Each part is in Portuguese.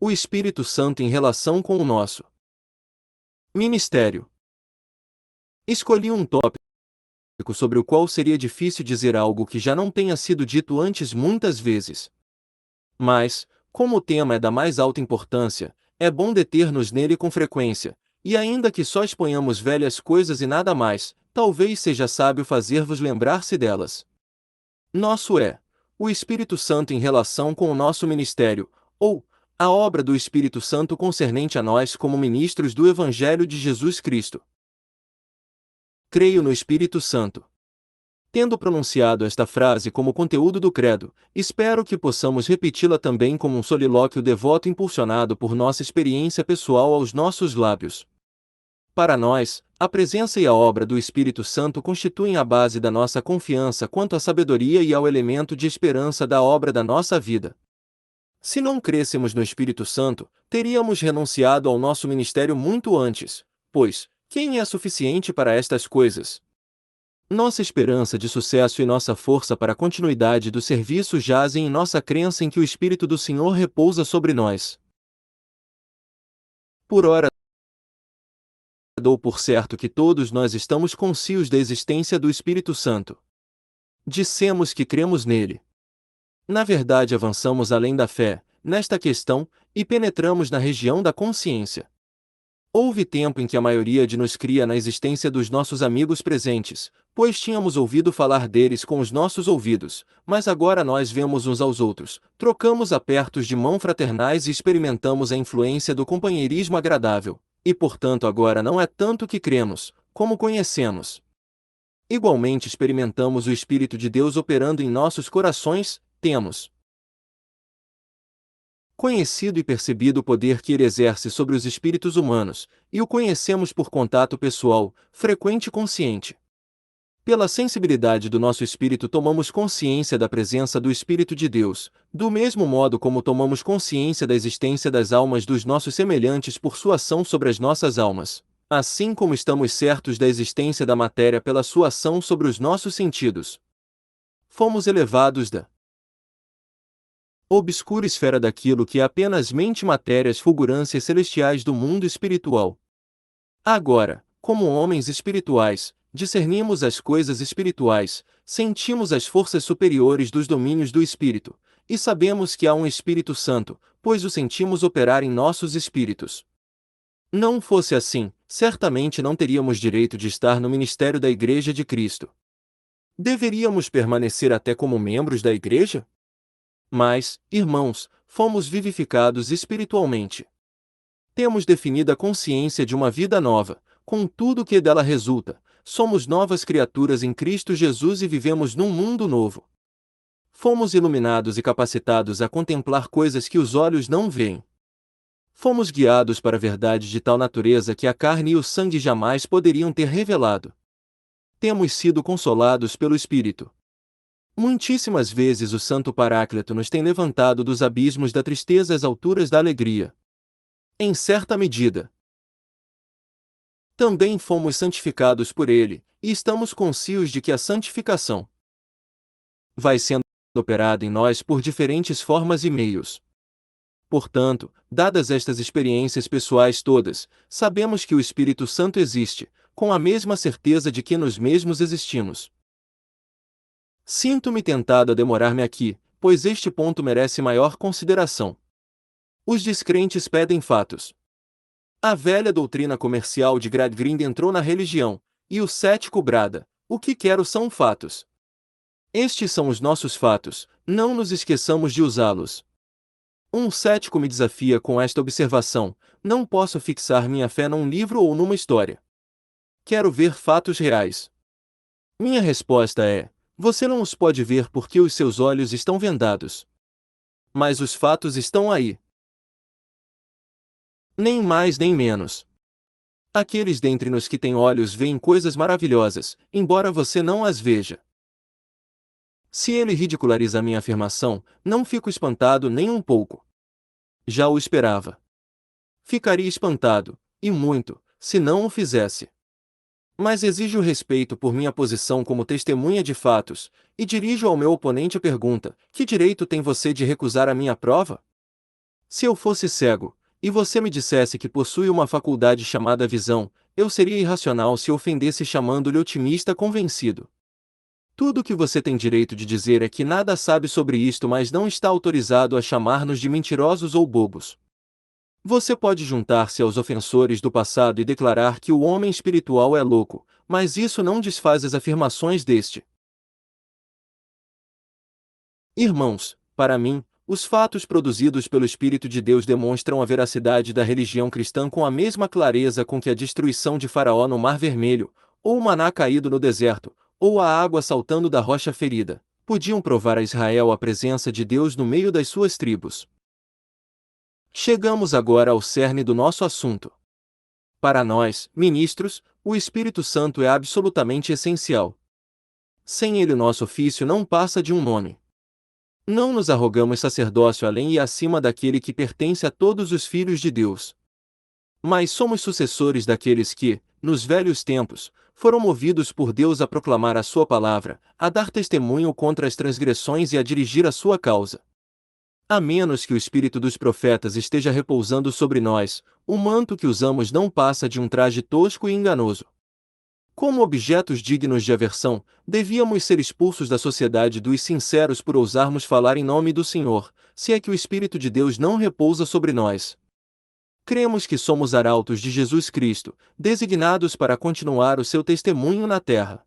O Espírito Santo em relação com o nosso ministério. Escolhi um tópico sobre o qual seria difícil dizer algo que já não tenha sido dito antes muitas vezes. Mas, como o tema é da mais alta importância, é bom deter-nos nele com frequência, e ainda que só exponhamos velhas coisas e nada mais, talvez seja sábio fazer-vos lembrar-se delas. Nosso é o Espírito Santo em relação com o nosso ministério, ou a obra do Espírito Santo concernente a nós como ministros do Evangelho de Jesus Cristo. Creio no Espírito Santo. Tendo pronunciado esta frase como conteúdo do credo, espero que possamos repeti-la também como um solilóquio devoto impulsionado por nossa experiência pessoal aos nossos lábios. Para nós, a presença e a obra do Espírito Santo constituem a base da nossa confiança quanto à sabedoria e ao elemento de esperança da obra da nossa vida. Se não crêssemos no Espírito Santo, teríamos renunciado ao nosso ministério muito antes, pois, quem é suficiente para estas coisas? Nossa esperança de sucesso e nossa força para a continuidade do serviço jazem em nossa crença em que o Espírito do Senhor repousa sobre nós. Por ora, dou por certo que todos nós estamos conscientes da existência do Espírito Santo. Dissemos que cremos nele. Na verdade, avançamos além da fé, nesta questão, e penetramos na região da consciência. Houve tempo em que a maioria de nós cria na existência dos nossos amigos presentes, pois tínhamos ouvido falar deles com os nossos ouvidos, mas agora nós vemos uns aos outros, trocamos apertos de mão fraternais e experimentamos a influência do companheirismo agradável, e portanto agora não é tanto que cremos, como conhecemos. Igualmente experimentamos o Espírito de Deus operando em nossos corações, temos conhecido e percebido o poder que ele exerce sobre os espíritos humanos, e o conhecemos por contato pessoal, frequente e consciente. Pela sensibilidade do nosso espírito tomamos consciência da presença do Espírito de Deus, do mesmo modo como tomamos consciência da existência das almas dos nossos semelhantes por sua ação sobre as nossas almas, assim como estamos certos da existência da matéria pela sua ação sobre os nossos sentidos. Fomos elevados da obscura esfera daquilo que é apenas mente matérias fulgurâncias celestiais do mundo espiritual. Agora, como homens espirituais, discernimos as coisas espirituais, sentimos as forças superiores dos domínios do Espírito, e sabemos que há um Espírito Santo, pois o sentimos operar em nossos espíritos. Não fosse assim, certamente não teríamos direito de estar no ministério da Igreja de Cristo. Deveríamos permanecer até como membros da Igreja? Mas, irmãos, fomos vivificados espiritualmente. Temos definida a consciência de uma vida nova, com tudo o que dela resulta. Somos novas criaturas em Cristo Jesus e vivemos num mundo novo. Fomos iluminados e capacitados a contemplar coisas que os olhos não veem. Fomos guiados para a verdade de tal natureza que a carne e o sangue jamais poderiam ter revelado. Temos sido consolados pelo Espírito. Muitíssimas vezes o Santo Paráclito nos tem levantado dos abismos da tristeza às alturas da alegria. Em certa medida, também fomos santificados por ele, e estamos conscientes de que a santificação vai sendo operada em nós por diferentes formas e meios. Portanto, dadas estas experiências pessoais todas, sabemos que o Espírito Santo existe, com a mesma certeza de que nós mesmos existimos. Sinto-me tentado a demorar-me aqui, pois este ponto merece maior consideração. Os descrentes pedem fatos. A velha doutrina comercial de Gradgrind entrou na religião, e o cético brada: o que quero são fatos. Estes são os nossos fatos, não nos esqueçamos de usá-los. Um cético me desafia com esta observação: não posso fixar minha fé num livro ou numa história. Quero ver fatos reais. Minha resposta é: você não os pode ver porque os seus olhos estão vendados. Mas os fatos estão aí. Nem mais nem menos. Aqueles dentre nós que têm olhos veem coisas maravilhosas, embora você não as veja. Se ele ridiculariza a minha afirmação, não fico espantado nem um pouco. Já o esperava. Ficaria espantado, e muito, se não o fizesse. Mas exijo respeito por minha posição como testemunha de fatos, e dirijo ao meu oponente a pergunta: que direito tem você de recusar a minha prova? Se eu fosse cego, e você me dissesse que possui uma faculdade chamada visão, eu seria irracional se ofendesse chamando-lhe otimista convencido. Tudo o que você tem direito de dizer é que nada sabe sobre isto, mas não está autorizado a chamar-nos de mentirosos ou bobos. Você pode juntar-se aos ofensores do passado e declarar que o homem espiritual é louco, mas isso não desfaz as afirmações deste. Irmãos, para mim, os fatos produzidos pelo Espírito de Deus demonstram a veracidade da religião cristã com a mesma clareza com que a destruição de Faraó no Mar Vermelho, ou o maná caído no deserto, ou a água saltando da rocha ferida, podiam provar a Israel a presença de Deus no meio das suas tribos. Chegamos agora ao cerne do nosso assunto. Para nós, ministros, o Espírito Santo é absolutamente essencial. Sem ele, nosso ofício não passa de um nome. Não nos arrogamos sacerdócio além e acima daquele que pertence a todos os filhos de Deus. Mas somos sucessores daqueles que, nos velhos tempos, foram movidos por Deus a proclamar a sua palavra, a dar testemunho contra as transgressões e a dirigir a sua causa. A menos que o espírito dos profetas esteja repousando sobre nós, o manto que usamos não passa de um traje tosco e enganoso. Como objetos dignos de aversão, devíamos ser expulsos da sociedade dos sinceros por ousarmos falar em nome do Senhor, se é que o Espírito de Deus não repousa sobre nós. Cremos que somos arautos de Jesus Cristo, designados para continuar o seu testemunho na terra.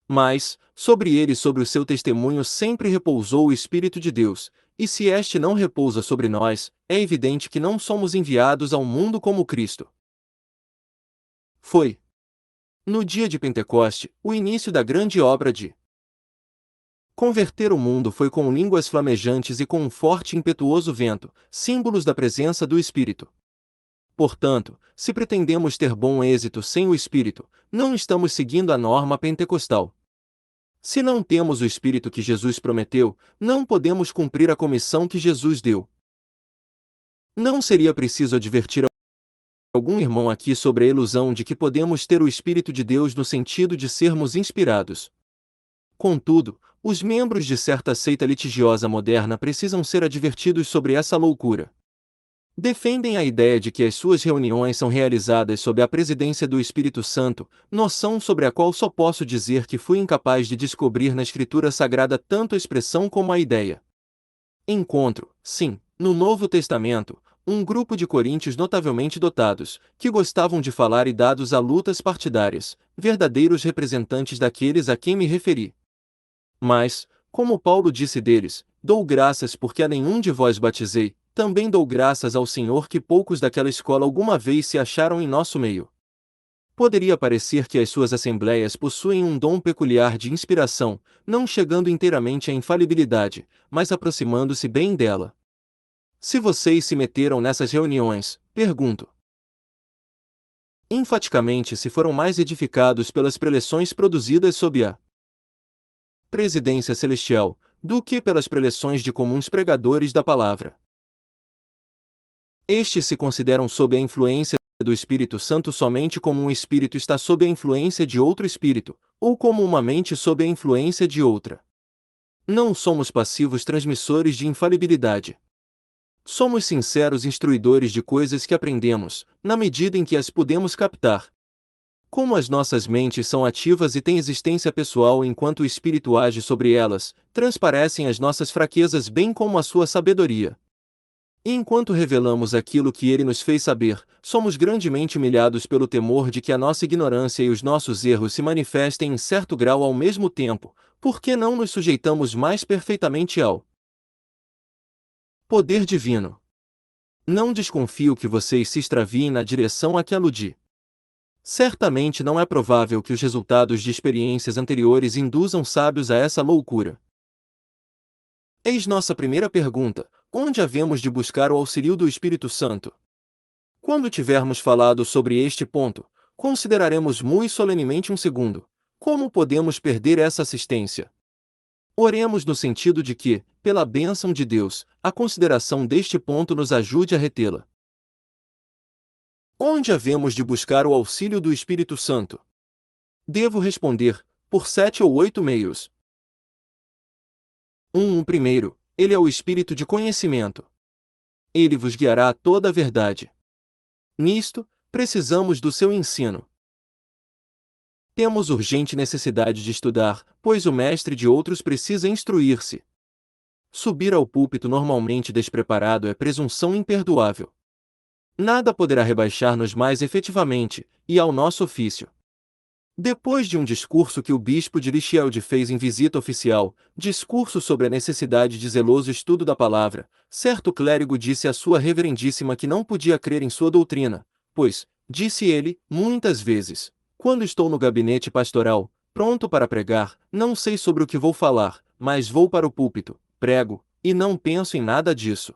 Mas, sobre ele e sobre o seu testemunho sempre repousou o Espírito de Deus, e se este não repousa sobre nós, é evidente que não somos enviados ao mundo como Cristo. Foi no dia de Pentecoste, o início da grande obra de converter o mundo foi com línguas flamejantes e com um forte e impetuoso vento, símbolos da presença do Espírito. Portanto, se pretendemos ter bom êxito sem o Espírito, não estamos seguindo a norma pentecostal. Se não temos o Espírito que Jesus prometeu, não podemos cumprir a comissão que Jesus deu. Não seria preciso advertir algum irmão aqui sobre a ilusão de que podemos ter o Espírito de Deus no sentido de sermos inspirados. Contudo, os membros de certa seita litigiosa moderna precisam ser advertidos sobre essa loucura. Defendem a ideia de que as suas reuniões são realizadas sob a presidência do Espírito Santo, noção sobre a qual só posso dizer que fui incapaz de descobrir na Escritura Sagrada tanto a expressão como a ideia. Encontro, sim, no Novo Testamento, um grupo de coríntios notavelmente dotados, que gostavam de falar e dados a lutas partidárias, verdadeiros representantes daqueles a quem me referi. Mas, como Paulo disse deles, dou graças porque a nenhum de vós batizei, também dou graças ao Senhor que poucos daquela escola alguma vez se acharam em nosso meio. Poderia parecer que as suas assembleias possuem um dom peculiar de inspiração, não chegando inteiramente à infalibilidade, mas aproximando-se bem dela. Se vocês se meteram nessas reuniões, pergunto. Enfaticamente se foram mais edificados pelas preleções produzidas sob a presidência celestial, do que pelas preleções de comuns pregadores da palavra. Estes se consideram sob a influência do Espírito Santo somente como um espírito está sob a influência de outro espírito, ou como uma mente sob a influência de outra. Não somos passivos transmissores de infalibilidade. Somos sinceros instruidores de coisas que aprendemos, na medida em que as podemos captar. Como as nossas mentes são ativas e têm existência pessoal enquanto o Espírito age sobre elas, transparecem as nossas fraquezas bem como a sua sabedoria. E enquanto revelamos aquilo que ele nos fez saber, somos grandemente humilhados pelo temor de que a nossa ignorância e os nossos erros se manifestem em certo grau ao mesmo tempo, porque não nos sujeitamos mais perfeitamente ao poder divino. Não desconfio que vocês se extraviem na direção a que aludi. Certamente não é provável que os resultados de experiências anteriores induzam sábios a essa loucura. Eis nossa primeira pergunta: onde havemos de buscar o auxílio do Espírito Santo? Quando tivermos falado sobre este ponto, consideraremos muito solenemente um segundo. Como podemos perder essa assistência? Oremos no sentido de que, pela bênção de Deus, a consideração deste ponto nos ajude a retê-la. Onde havemos de buscar o auxílio do Espírito Santo? Devo responder, por 7 ou 8 meios. Primeiro, ele é o Espírito de conhecimento. ele vos guiará a toda a verdade. Nisto, precisamos do seu ensino. Temos urgente necessidade de estudar, pois o mestre de outros precisa instruir-se. Subir ao púlpito normalmente despreparado é presunção imperdoável. Nada poderá rebaixar-nos mais efetivamente, e ao nosso ofício. Depois de um discurso que o bispo de Lichfield fez em visita oficial, discurso sobre a necessidade de zeloso estudo da palavra, certo clérigo disse à sua reverendíssima que não podia crer em sua doutrina, pois, disse ele, muitas vezes, quando estou no gabinete pastoral, pronto para pregar, não sei sobre o que vou falar, mas vou para o púlpito, prego, e não penso em nada disso.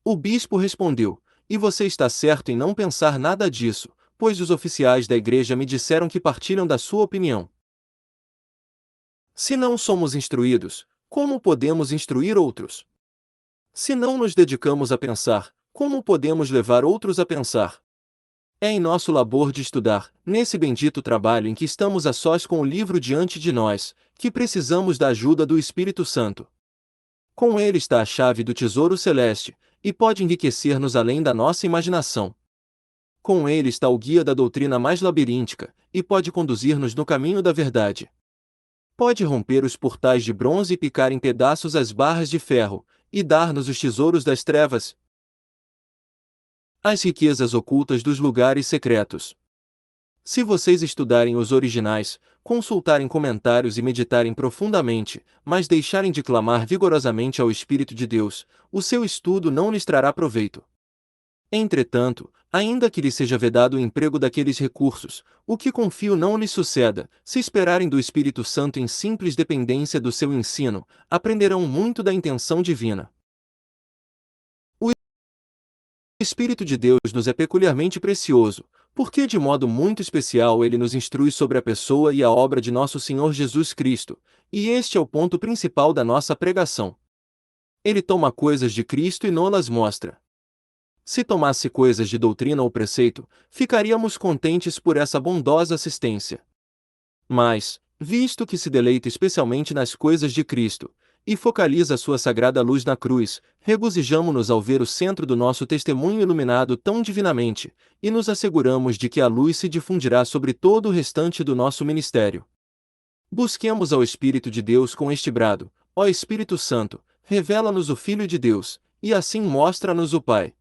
O bispo respondeu: e você está certo em não pensar nada disso, pois os oficiais da igreja me disseram que partilham da sua opinião. Se não somos instruídos, como podemos instruir outros? Se não nos dedicamos a pensar, como podemos levar outros a pensar? É em nosso labor de estudar, nesse bendito trabalho em que estamos a sós com o livro diante de nós, que precisamos da ajuda do Espírito Santo. Com ele está a chave do tesouro celeste, e pode enriquecer-nos além da nossa imaginação. Com ele está o guia da doutrina mais labiríntica, e pode conduzir-nos no caminho da verdade. Pode romper os portais de bronze e picar em pedaços as barras de ferro, e dar-nos os tesouros das trevas, as riquezas ocultas dos lugares secretos. Se vocês estudarem os originais, consultarem comentários e meditarem profundamente, mas deixarem de clamar vigorosamente ao Espírito de Deus, o seu estudo não lhes trará proveito. Entretanto, ainda que lhes seja vedado o emprego daqueles recursos, o que confio não lhes suceda, se esperarem do Espírito Santo em simples dependência do seu ensino, aprenderão muito da intenção divina. O Espírito de Deus nos é peculiarmente precioso, porque de modo muito especial ele nos instrui sobre a pessoa e a obra de nosso Senhor Jesus Cristo, e este é o ponto principal da nossa pregação. Ele toma coisas de Cristo e nos mostra. Se tomasse coisas de doutrina ou preceito, ficaríamos contentes por essa bondosa assistência. Mas, visto que se deleita especialmente nas coisas de Cristo, e focaliza sua sagrada luz na cruz, regozijamo-nos ao ver o centro do nosso testemunho iluminado tão divinamente, e nos asseguramos de que a luz se difundirá sobre todo o restante do nosso ministério. Busquemos ao Espírito de Deus com este brado: ó Espírito Santo, revela-nos o Filho de Deus, e assim mostra-nos o Pai.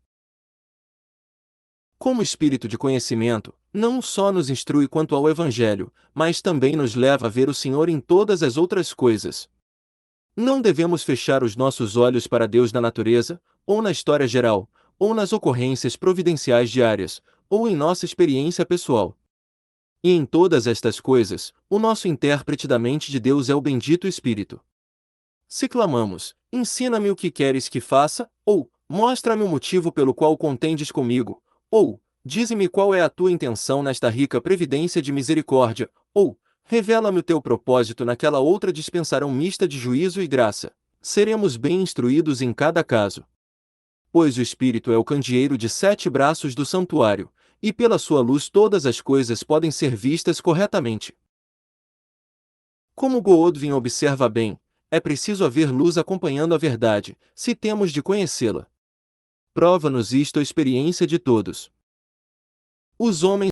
Como espírito de conhecimento, não só nos instrui quanto ao Evangelho, mas também nos leva a ver o Senhor em todas as outras coisas. Não devemos fechar os nossos olhos para Deus na natureza, ou na história geral, ou nas ocorrências providenciais diárias, ou em nossa experiência pessoal. E em todas estas coisas, o nosso intérprete da mente de Deus é o bendito Espírito. Se clamamos: ensina-me o que queres que faça, ou mostra-me o motivo pelo qual contendes comigo, ou dize-me qual é a tua intenção nesta rica previdência de misericórdia, ou revela-me o teu propósito naquela outra dispensação mista de juízo e graça, seremos bem instruídos em cada caso. Pois o Espírito é o candeeiro de 7 braços do santuário, e pela sua luz todas as coisas podem ser vistas corretamente. Como Godwin observa bem, é preciso haver luz acompanhando a verdade, se temos de conhecê-la. Prova-nos isto a experiência de todos. Os homens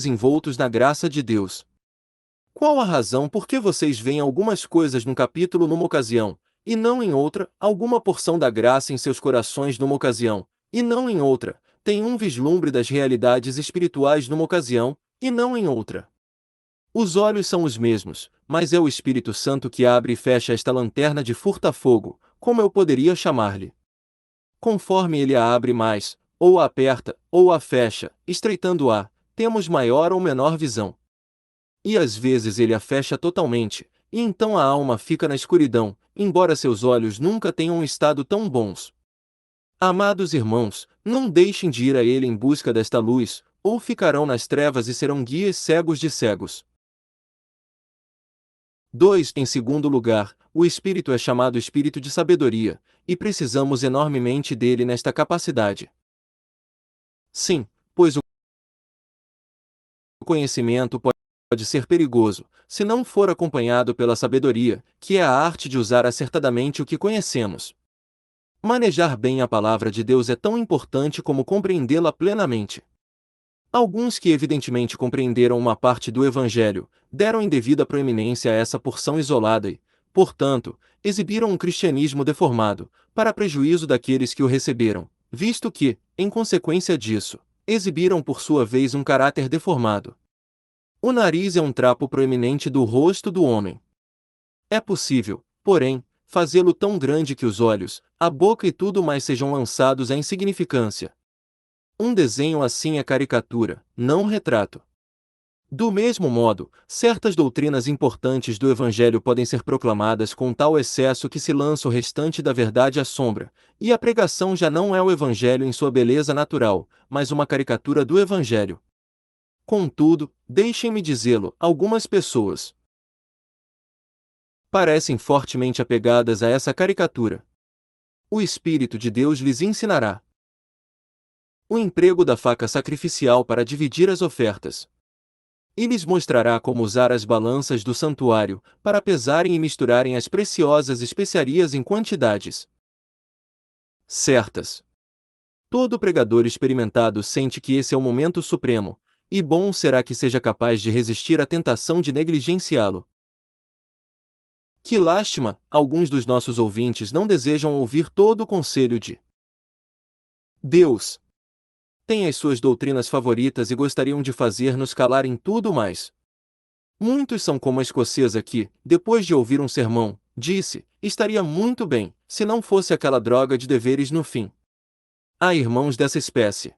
envoltos na graça de Deus. Qual a razão por que vocês veem algumas coisas num capítulo numa ocasião, e não em outra, alguma porção da graça em seus corações numa ocasião, e não em outra, tem um vislumbre das realidades espirituais numa ocasião, e não em outra? Os olhos são os mesmos, mas é o Espírito Santo que abre e fecha esta lanterna de furta-fogo, como eu poderia chamar-lhe. Conforme ele a abre mais, ou a aperta, ou a fecha, estreitando-a, temos maior ou menor visão. E às vezes ele a fecha totalmente, e então a alma fica na escuridão, embora seus olhos nunca tenham estado tão bons. Amados irmãos, não deixem de ir a ele em busca desta luz, ou ficarão nas trevas e serão guias cegos de cegos. 2. Em segundo lugar, o Espírito é chamado Espírito de sabedoria, e precisamos enormemente dele nesta capacidade. Sim, pois o conhecimento pode ser perigoso, se não for acompanhado pela sabedoria, que é a arte de usar acertadamente o que conhecemos. Manejar bem a palavra de Deus é tão importante como compreendê-la plenamente. Alguns que evidentemente compreenderam uma parte do Evangelho, deram indevida proeminência a essa porção isolada e, portanto, exibiram um cristianismo deformado, para prejuízo daqueles que o receberam, visto que, em consequência disso, exibiram por sua vez um caráter deformado. O nariz é um trapo proeminente do rosto do homem. É possível, porém, fazê-lo tão grande que os olhos, a boca e tudo mais sejam lançados à insignificância. Um desenho assim é caricatura, não retrato. Do mesmo modo, certas doutrinas importantes do Evangelho podem ser proclamadas com tal excesso que se lança o restante da verdade à sombra, e a pregação já não é o Evangelho em sua beleza natural, mas uma caricatura do Evangelho. Contudo, deixem-me dizê-lo, algumas pessoas parecem fortemente apegadas a essa caricatura. O Espírito de Deus lhes ensinará o emprego da faca sacrificial para dividir as ofertas. E lhes mostrará como usar as balanças do santuário, para pesarem e misturarem as preciosas especiarias em quantidades certas. Todo pregador experimentado sente que esse é o momento supremo, e bom será que seja capaz de resistir à tentação de negligenciá-lo. Que lástima, alguns dos nossos ouvintes não desejam ouvir todo o conselho de Deus. Têm as suas doutrinas favoritas e gostariam de fazer-nos calar em tudo mais. Muitos são como a escocesa que, depois de ouvir um sermão, disse: estaria muito bem, se não fosse aquela droga de deveres no fim. Há irmãos dessa espécie.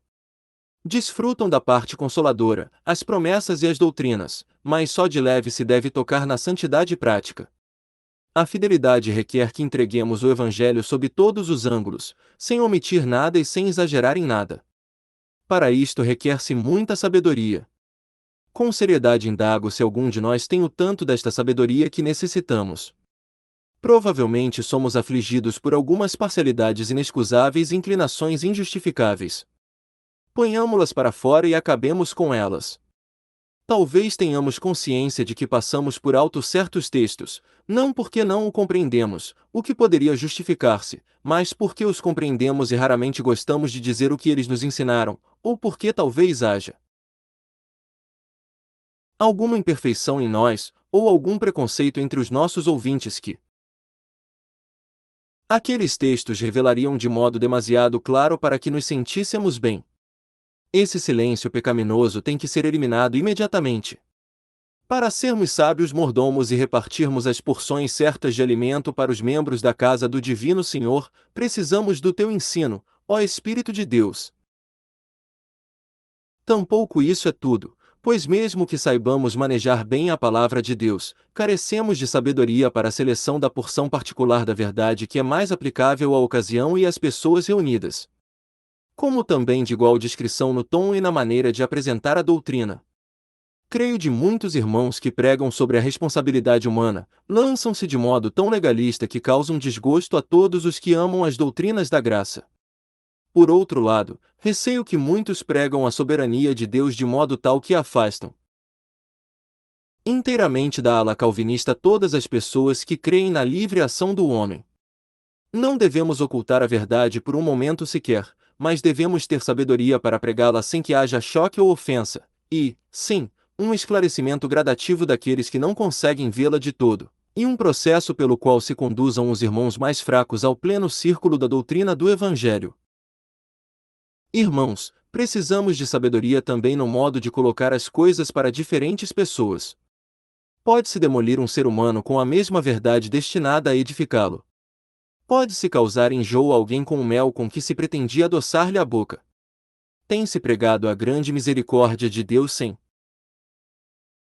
Desfrutam da parte consoladora, as promessas e as doutrinas, mas só de leve se deve tocar na santidade prática. A fidelidade requer que entreguemos o Evangelho sob todos os ângulos, sem omitir nada e sem exagerar em nada. Para isto requer-se muita sabedoria. Com seriedade indago se algum de nós tem o tanto desta sabedoria que necessitamos. Provavelmente somos afligidos por algumas parcialidades inexcusáveis e inclinações injustificáveis. Ponhamo-las para fora e acabemos com elas. Talvez tenhamos consciência de que passamos por alto certos textos, não porque não o compreendemos, o que poderia justificar-se, mas porque os compreendemos e raramente gostamos de dizer o que eles nos ensinaram, ou porque talvez haja alguma imperfeição em nós, ou algum preconceito entre os nossos ouvintes que aqueles textos revelariam de modo demasiado claro para que nos sentíssemos bem. Esse silêncio pecaminoso tem que ser eliminado imediatamente. Para sermos sábios mordomos e repartirmos as porções certas de alimento para os membros da casa do Divino Senhor, precisamos do teu ensino, ó Espírito de Deus. Tampouco isso é tudo, pois mesmo que saibamos manejar bem a palavra de Deus, carecemos de sabedoria para a seleção da porção particular da verdade que é mais aplicável à ocasião e às pessoas reunidas. Como também de igual discrição no tom e na maneira de apresentar a doutrina. Creio de muitos irmãos que pregam sobre a responsabilidade humana, lançam-se de modo tão legalista que causam desgosto a todos os que amam as doutrinas da graça. Por outro lado, receio que muitos pregam a soberania de Deus de modo tal que afastam inteiramente da ala calvinista todas as pessoas que creem na livre ação do homem. Não devemos ocultar a verdade por um momento sequer, mas devemos ter sabedoria para pregá-la sem que haja choque ou ofensa, e, sim, um esclarecimento gradativo daqueles que não conseguem vê-la de todo, e um processo pelo qual se conduzam os irmãos mais fracos ao pleno círculo da doutrina do Evangelho. Irmãos, precisamos de sabedoria também no modo de colocar as coisas para diferentes pessoas. Pode-se demolir um ser humano com a mesma verdade destinada a edificá-lo. Pode-se causar enjoo a alguém com o mel com que se pretendia adoçar-lhe a boca. Tem-se pregado a grande misericórdia de Deus sem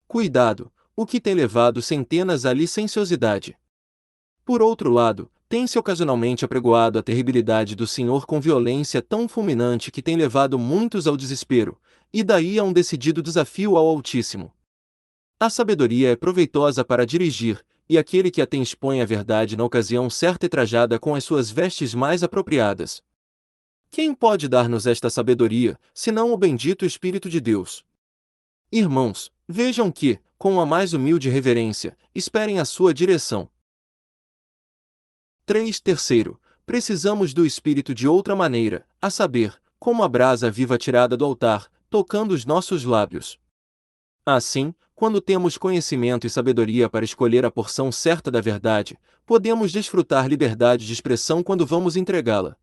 cuidado, o que tem levado centenas à licenciosidade. Por outro lado, tem-se ocasionalmente apregoado a terribilidade do Senhor com violência tão fulminante que tem levado muitos ao desespero, e daí a um decidido desafio ao Altíssimo. A sabedoria é proveitosa para dirigir, e aquele que a tem expõe a verdade na ocasião certa e trajada com as suas vestes mais apropriadas. Quem pode dar-nos esta sabedoria, senão o bendito Espírito de Deus? Irmãos, vejam que, com a mais humilde reverência, esperem a sua direção. Terceiro, precisamos do Espírito de outra maneira, a saber, como a brasa viva tirada do altar, tocando os nossos lábios. Assim, quando temos conhecimento e sabedoria para escolher a porção certa da verdade, podemos desfrutar liberdade de expressão quando vamos entregá-la.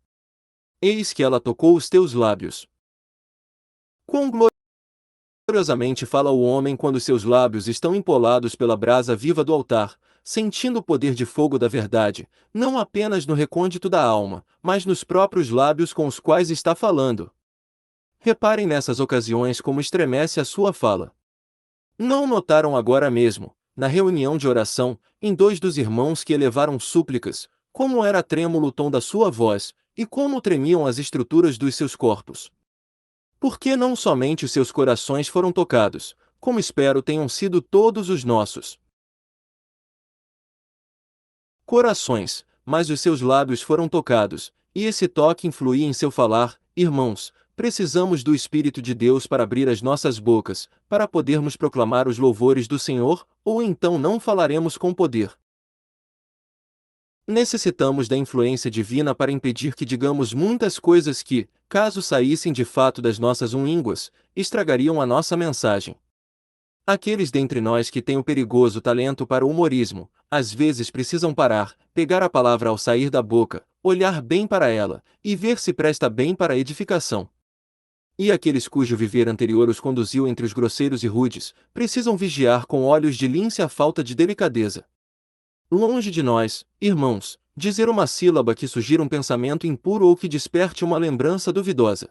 Eis que ela tocou os teus lábios. Quão gloriosamente fala o homem quando seus lábios estão empolados pela brasa viva do altar, sentindo o poder de fogo da verdade, não apenas no recôndito da alma, mas nos próprios lábios com os quais está falando. Reparem nessas ocasiões como estremece a sua fala. Não notaram agora mesmo, na reunião de oração, em dois dos irmãos que elevaram súplicas, como era trêmulo o tom da sua voz, e como tremiam as estruturas dos seus corpos? Porque não somente os seus corações foram tocados, como espero tenham sido todos os nossos corações, mas os seus lábios foram tocados, e esse toque influía em seu falar. Irmãos, precisamos do Espírito de Deus para abrir as nossas bocas, para podermos proclamar os louvores do Senhor, ou então não falaremos com poder. Necessitamos da influência divina para impedir que digamos muitas coisas que, caso saíssem de fato das nossas línguas, estragariam a nossa mensagem. Aqueles dentre nós que têm o perigoso talento para o humorismo, às vezes precisam parar, pegar a palavra ao sair da boca, olhar bem para ela, e ver se presta bem para a edificação. E aqueles cujo viver anterior os conduziu entre os grosseiros e rudes, precisam vigiar com olhos de lince a falta de delicadeza. Longe de nós, irmãos, dizer uma sílaba que sugira um pensamento impuro ou que desperte uma lembrança duvidosa.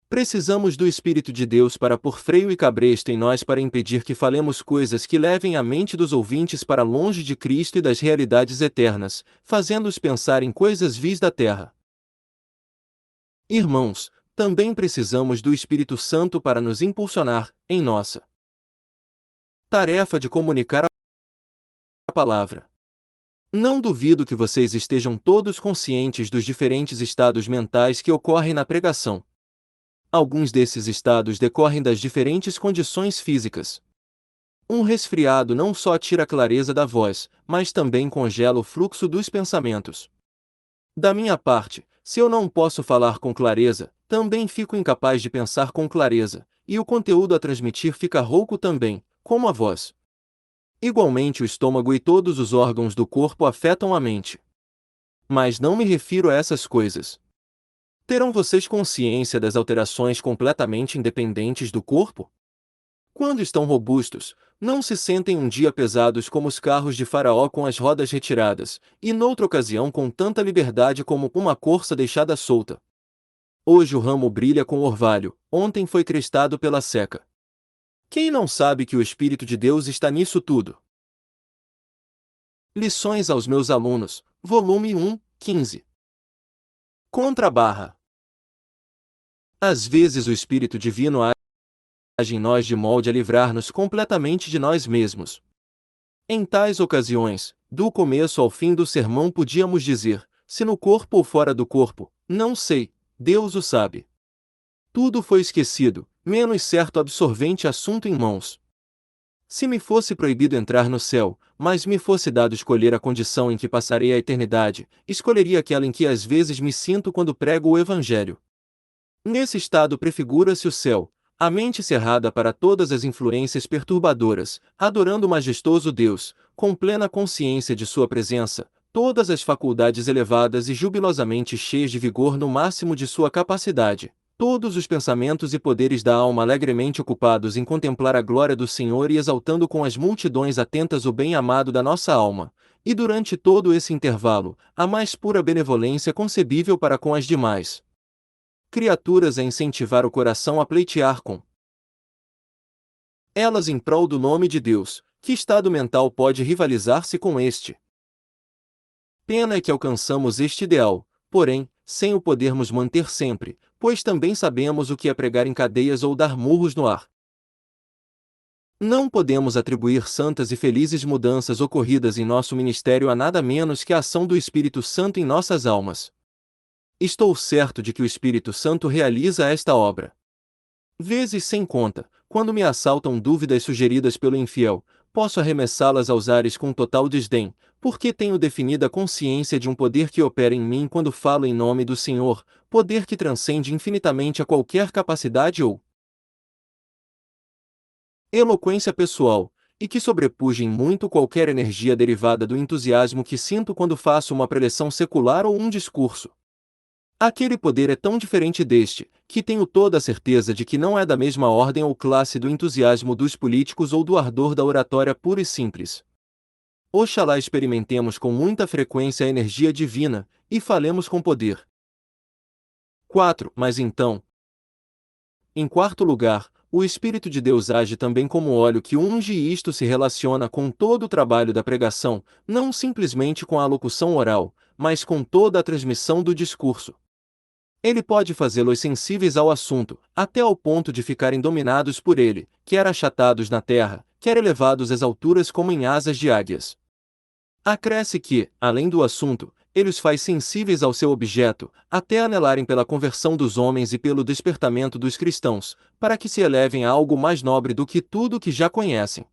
Precisamos do Espírito de Deus para pôr freio e cabresto em nós para impedir que falemos coisas que levem a mente dos ouvintes para longe de Cristo e das realidades eternas, fazendo-os pensar em coisas vis da terra. Irmãos, também precisamos do Espírito Santo para nos impulsionar, em nossa tarefa de comunicar a palavra. Não duvido que vocês estejam todos conscientes dos diferentes estados mentais que ocorrem na pregação. Alguns desses estados decorrem das diferentes condições físicas. Um resfriado não só tira a clareza da voz, mas também congela o fluxo dos pensamentos. Da minha parte, se eu não posso falar com clareza, também fico incapaz de pensar com clareza, e o conteúdo a transmitir fica rouco também, como a voz. Igualmente o estômago e todos os órgãos do corpo afetam a mente. Mas não me refiro a essas coisas. Terão vocês consciência das alterações completamente independentes do corpo? Quando estão robustos, não se sentem um dia pesados como os carros de Faraó com as rodas retiradas, e noutra ocasião com tanta liberdade como uma corça deixada solta. Hoje o ramo brilha com orvalho, ontem foi crestado pela seca. Quem não sabe que o Espírito de Deus está nisso tudo? Lições aos meus alunos, volume 1, 15. Contrabarra. Às vezes o Espírito Divino age em nós de molde a livrar-nos completamente de nós mesmos. Em tais ocasiões, do começo ao fim do sermão podíamos dizer, se no corpo ou fora do corpo, não sei, Deus o sabe. Tudo foi esquecido, menos certo absorvente assunto em mãos. Se me fosse proibido entrar no céu, mas me fosse dado escolher a condição em que passarei a eternidade, escolheria aquela em que às vezes me sinto quando prego o Evangelho. Nesse estado prefigura-se o céu, a mente cerrada para todas as influências perturbadoras, adorando o majestoso Deus, com plena consciência de sua presença, todas as faculdades elevadas e jubilosamente cheias de vigor no máximo de sua capacidade, todos os pensamentos e poderes da alma alegremente ocupados em contemplar a glória do Senhor e exaltando com as multidões atentas o bem-amado da nossa alma, e durante todo esse intervalo, a mais pura benevolência concebível para com as demais criaturas a incentivar o coração a pleitear com elas em prol do nome de Deus. Que estado mental pode rivalizar-se com este? Pena é que alcançamos este ideal, porém, sem o podermos manter sempre, pois também sabemos o que é pregar em cadeias ou dar murros no ar. Não podemos atribuir santas e felizes mudanças ocorridas em nosso ministério a nada menos que a ação do Espírito Santo em nossas almas. Estou certo de que o Espírito Santo realiza esta obra. Vezes sem conta, quando me assaltam dúvidas sugeridas pelo infiel, posso arremessá-las aos ares com total desdém, porque tenho definida consciência de um poder que opera em mim quando falo em nome do Senhor, poder que transcende infinitamente a qualquer capacidade ou eloquência pessoal, e que sobrepuja em muito qualquer energia derivada do entusiasmo que sinto quando faço uma preleção secular ou um discurso. Aquele poder é tão diferente deste, que tenho toda a certeza de que não é da mesma ordem ou classe do entusiasmo dos políticos ou do ardor da oratória pura e simples. Oxalá experimentemos com muita frequência a energia divina, e falemos com poder. 4. Mas então, em quarto lugar, o Espírito de Deus age também como óleo que unge e isto se relaciona com todo o trabalho da pregação, não simplesmente com a alocução oral, mas com toda a transmissão do discurso. Ele pode fazê-los sensíveis ao assunto, até ao ponto de ficarem dominados por ele, quer achatados na terra, quer elevados às alturas como em asas de águias. Acresce que, além do assunto, ele os faz sensíveis ao seu objeto, até anelarem pela conversão dos homens e pelo despertamento dos cristãos, para que se elevem a algo mais nobre do que tudo o que já conhecem.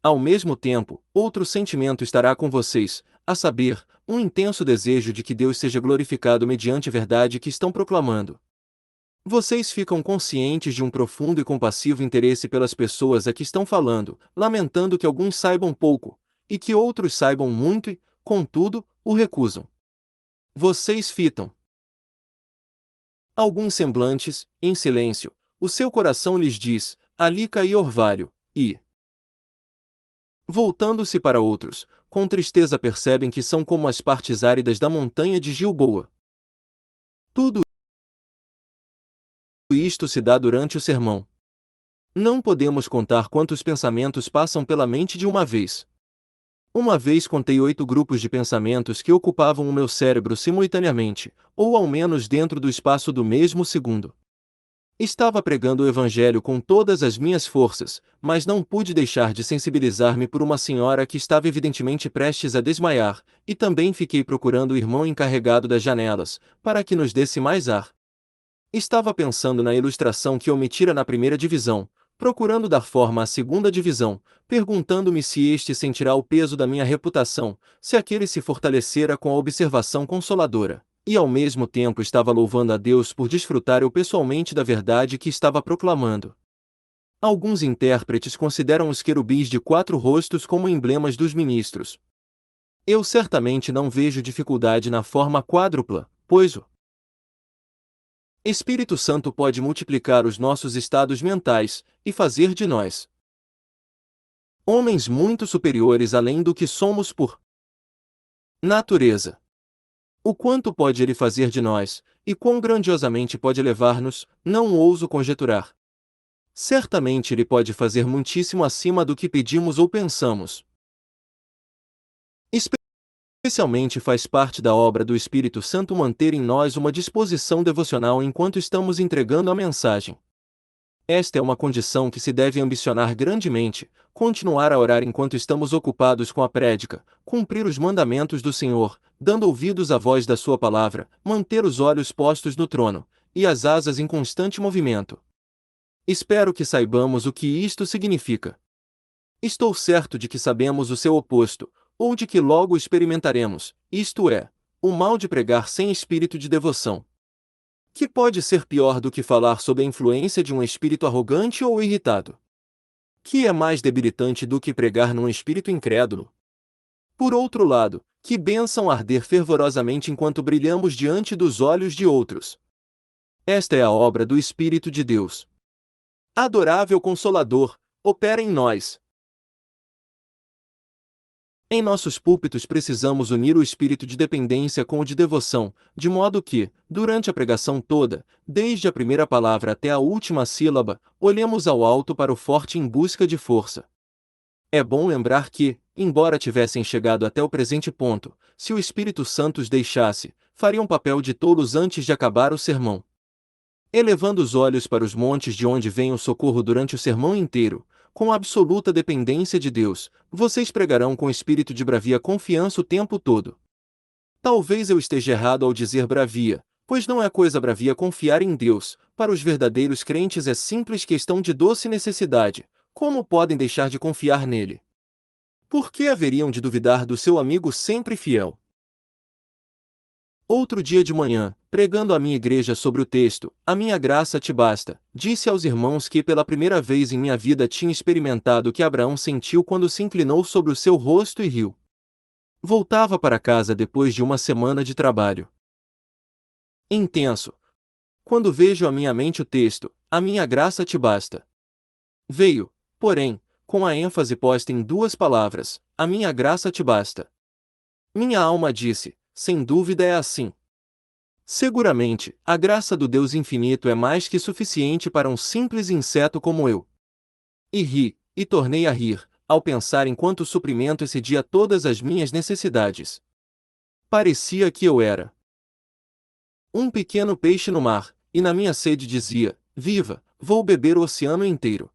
Ao mesmo tempo, outro sentimento estará com vocês, a saber, um intenso desejo de que Deus seja glorificado mediante a verdade que estão proclamando. Vocês ficam conscientes de um profundo e compassivo interesse pelas pessoas a que estão falando, lamentando que alguns saibam pouco, e que outros saibam muito e, contudo, o recusam. Vocês fitam alguns semblantes, em silêncio, o seu coração lhes diz, ali cai orvalho, e, voltando-se para outros, com tristeza percebem que são como as partes áridas da montanha de Gilboa. Tudo isto se dá durante o sermão. Não podemos contar quantos pensamentos passam pela mente de uma vez. Uma vez contei 8 grupos de pensamentos que ocupavam o meu cérebro simultaneamente, ou ao menos dentro do espaço do mesmo segundo. Estava pregando o Evangelho com todas as minhas forças, mas não pude deixar de sensibilizar-me por uma senhora que estava evidentemente prestes a desmaiar, e também fiquei procurando o irmão encarregado das janelas, para que nos desse mais ar. Estava pensando na ilustração que omitira na primeira divisão, procurando dar forma à segunda divisão, perguntando-me se este sentirá o peso da minha reputação, se aquele se fortalecera com a observação consoladora, e ao mesmo tempo estava louvando a Deus por desfrutar eu pessoalmente da verdade que estava proclamando. Alguns intérpretes consideram os querubins de 4 rostos como emblemas dos ministros. Eu certamente não vejo dificuldade na forma quádrupla, pois o Espírito Santo pode multiplicar os nossos estados mentais, e fazer de nós homens muito superiores além do que somos por natureza. O quanto pode ele fazer de nós, e quão grandiosamente pode elevar-nos, não ouso conjeturar. Certamente ele pode fazer muitíssimo acima do que pedimos ou pensamos. Especialmente faz parte da obra do Espírito Santo manter em nós uma disposição devocional enquanto estamos entregando a mensagem. Esta é uma condição que se deve ambicionar grandemente, continuar a orar enquanto estamos ocupados com a prédica, cumprir os mandamentos do Senhor, dando ouvidos à voz da sua palavra, manter os olhos postos no trono, e as asas em constante movimento. Espero que saibamos o que isto significa. Estou certo de que sabemos o seu oposto, ou de que logo experimentaremos, isto é, o mal de pregar sem espírito de devoção. Que pode ser pior do que falar sob a influência de um espírito arrogante ou irritado? Que é mais debilitante do que pregar num espírito incrédulo? Por outro lado, que bênção arder fervorosamente enquanto brilhamos diante dos olhos de outros. Esta é a obra do Espírito de Deus. Adorável Consolador, opera em nós. Em nossos púlpitos precisamos unir o espírito de dependência com o de devoção, de modo que, durante a pregação toda, desde a primeira palavra até a última sílaba, olhemos ao alto para o forte em busca de força. É bom lembrar que, embora tivessem chegado até o presente ponto, se o Espírito Santo os deixasse, fariam papel de tolos antes de acabar o sermão. Elevando os olhos para os montes de onde vem o socorro durante o sermão inteiro, com absoluta dependência de Deus, vocês pregarão com espírito de bravia confiança o tempo todo. Talvez eu esteja errado ao dizer bravia, pois não é coisa bravia confiar em Deus, para os verdadeiros crentes é simples questão de doce necessidade, como podem deixar de confiar nele? Por que haveriam de duvidar do seu amigo sempre fiel? Outro dia de manhã, pregando à minha igreja sobre o texto, "A minha graça te basta", disse aos irmãos que pela primeira vez em minha vida tinha experimentado o que Abraão sentiu quando se inclinou sobre o seu rosto e riu. Voltava para casa depois de uma semana de trabalho intenso. Quando vejo à minha mente o texto, "A minha graça te basta", veio, porém, com a ênfase posta em duas palavras, "A minha graça te basta". Minha alma disse, sem dúvida é assim. Seguramente, a graça do Deus infinito é mais que suficiente para um simples inseto como eu. E ri, e tornei a rir, ao pensar em quanto suprimento excedia todas as minhas necessidades. Parecia que eu era um pequeno peixe no mar, e na minha sede dizia, "Viva, vou beber o oceano inteiro".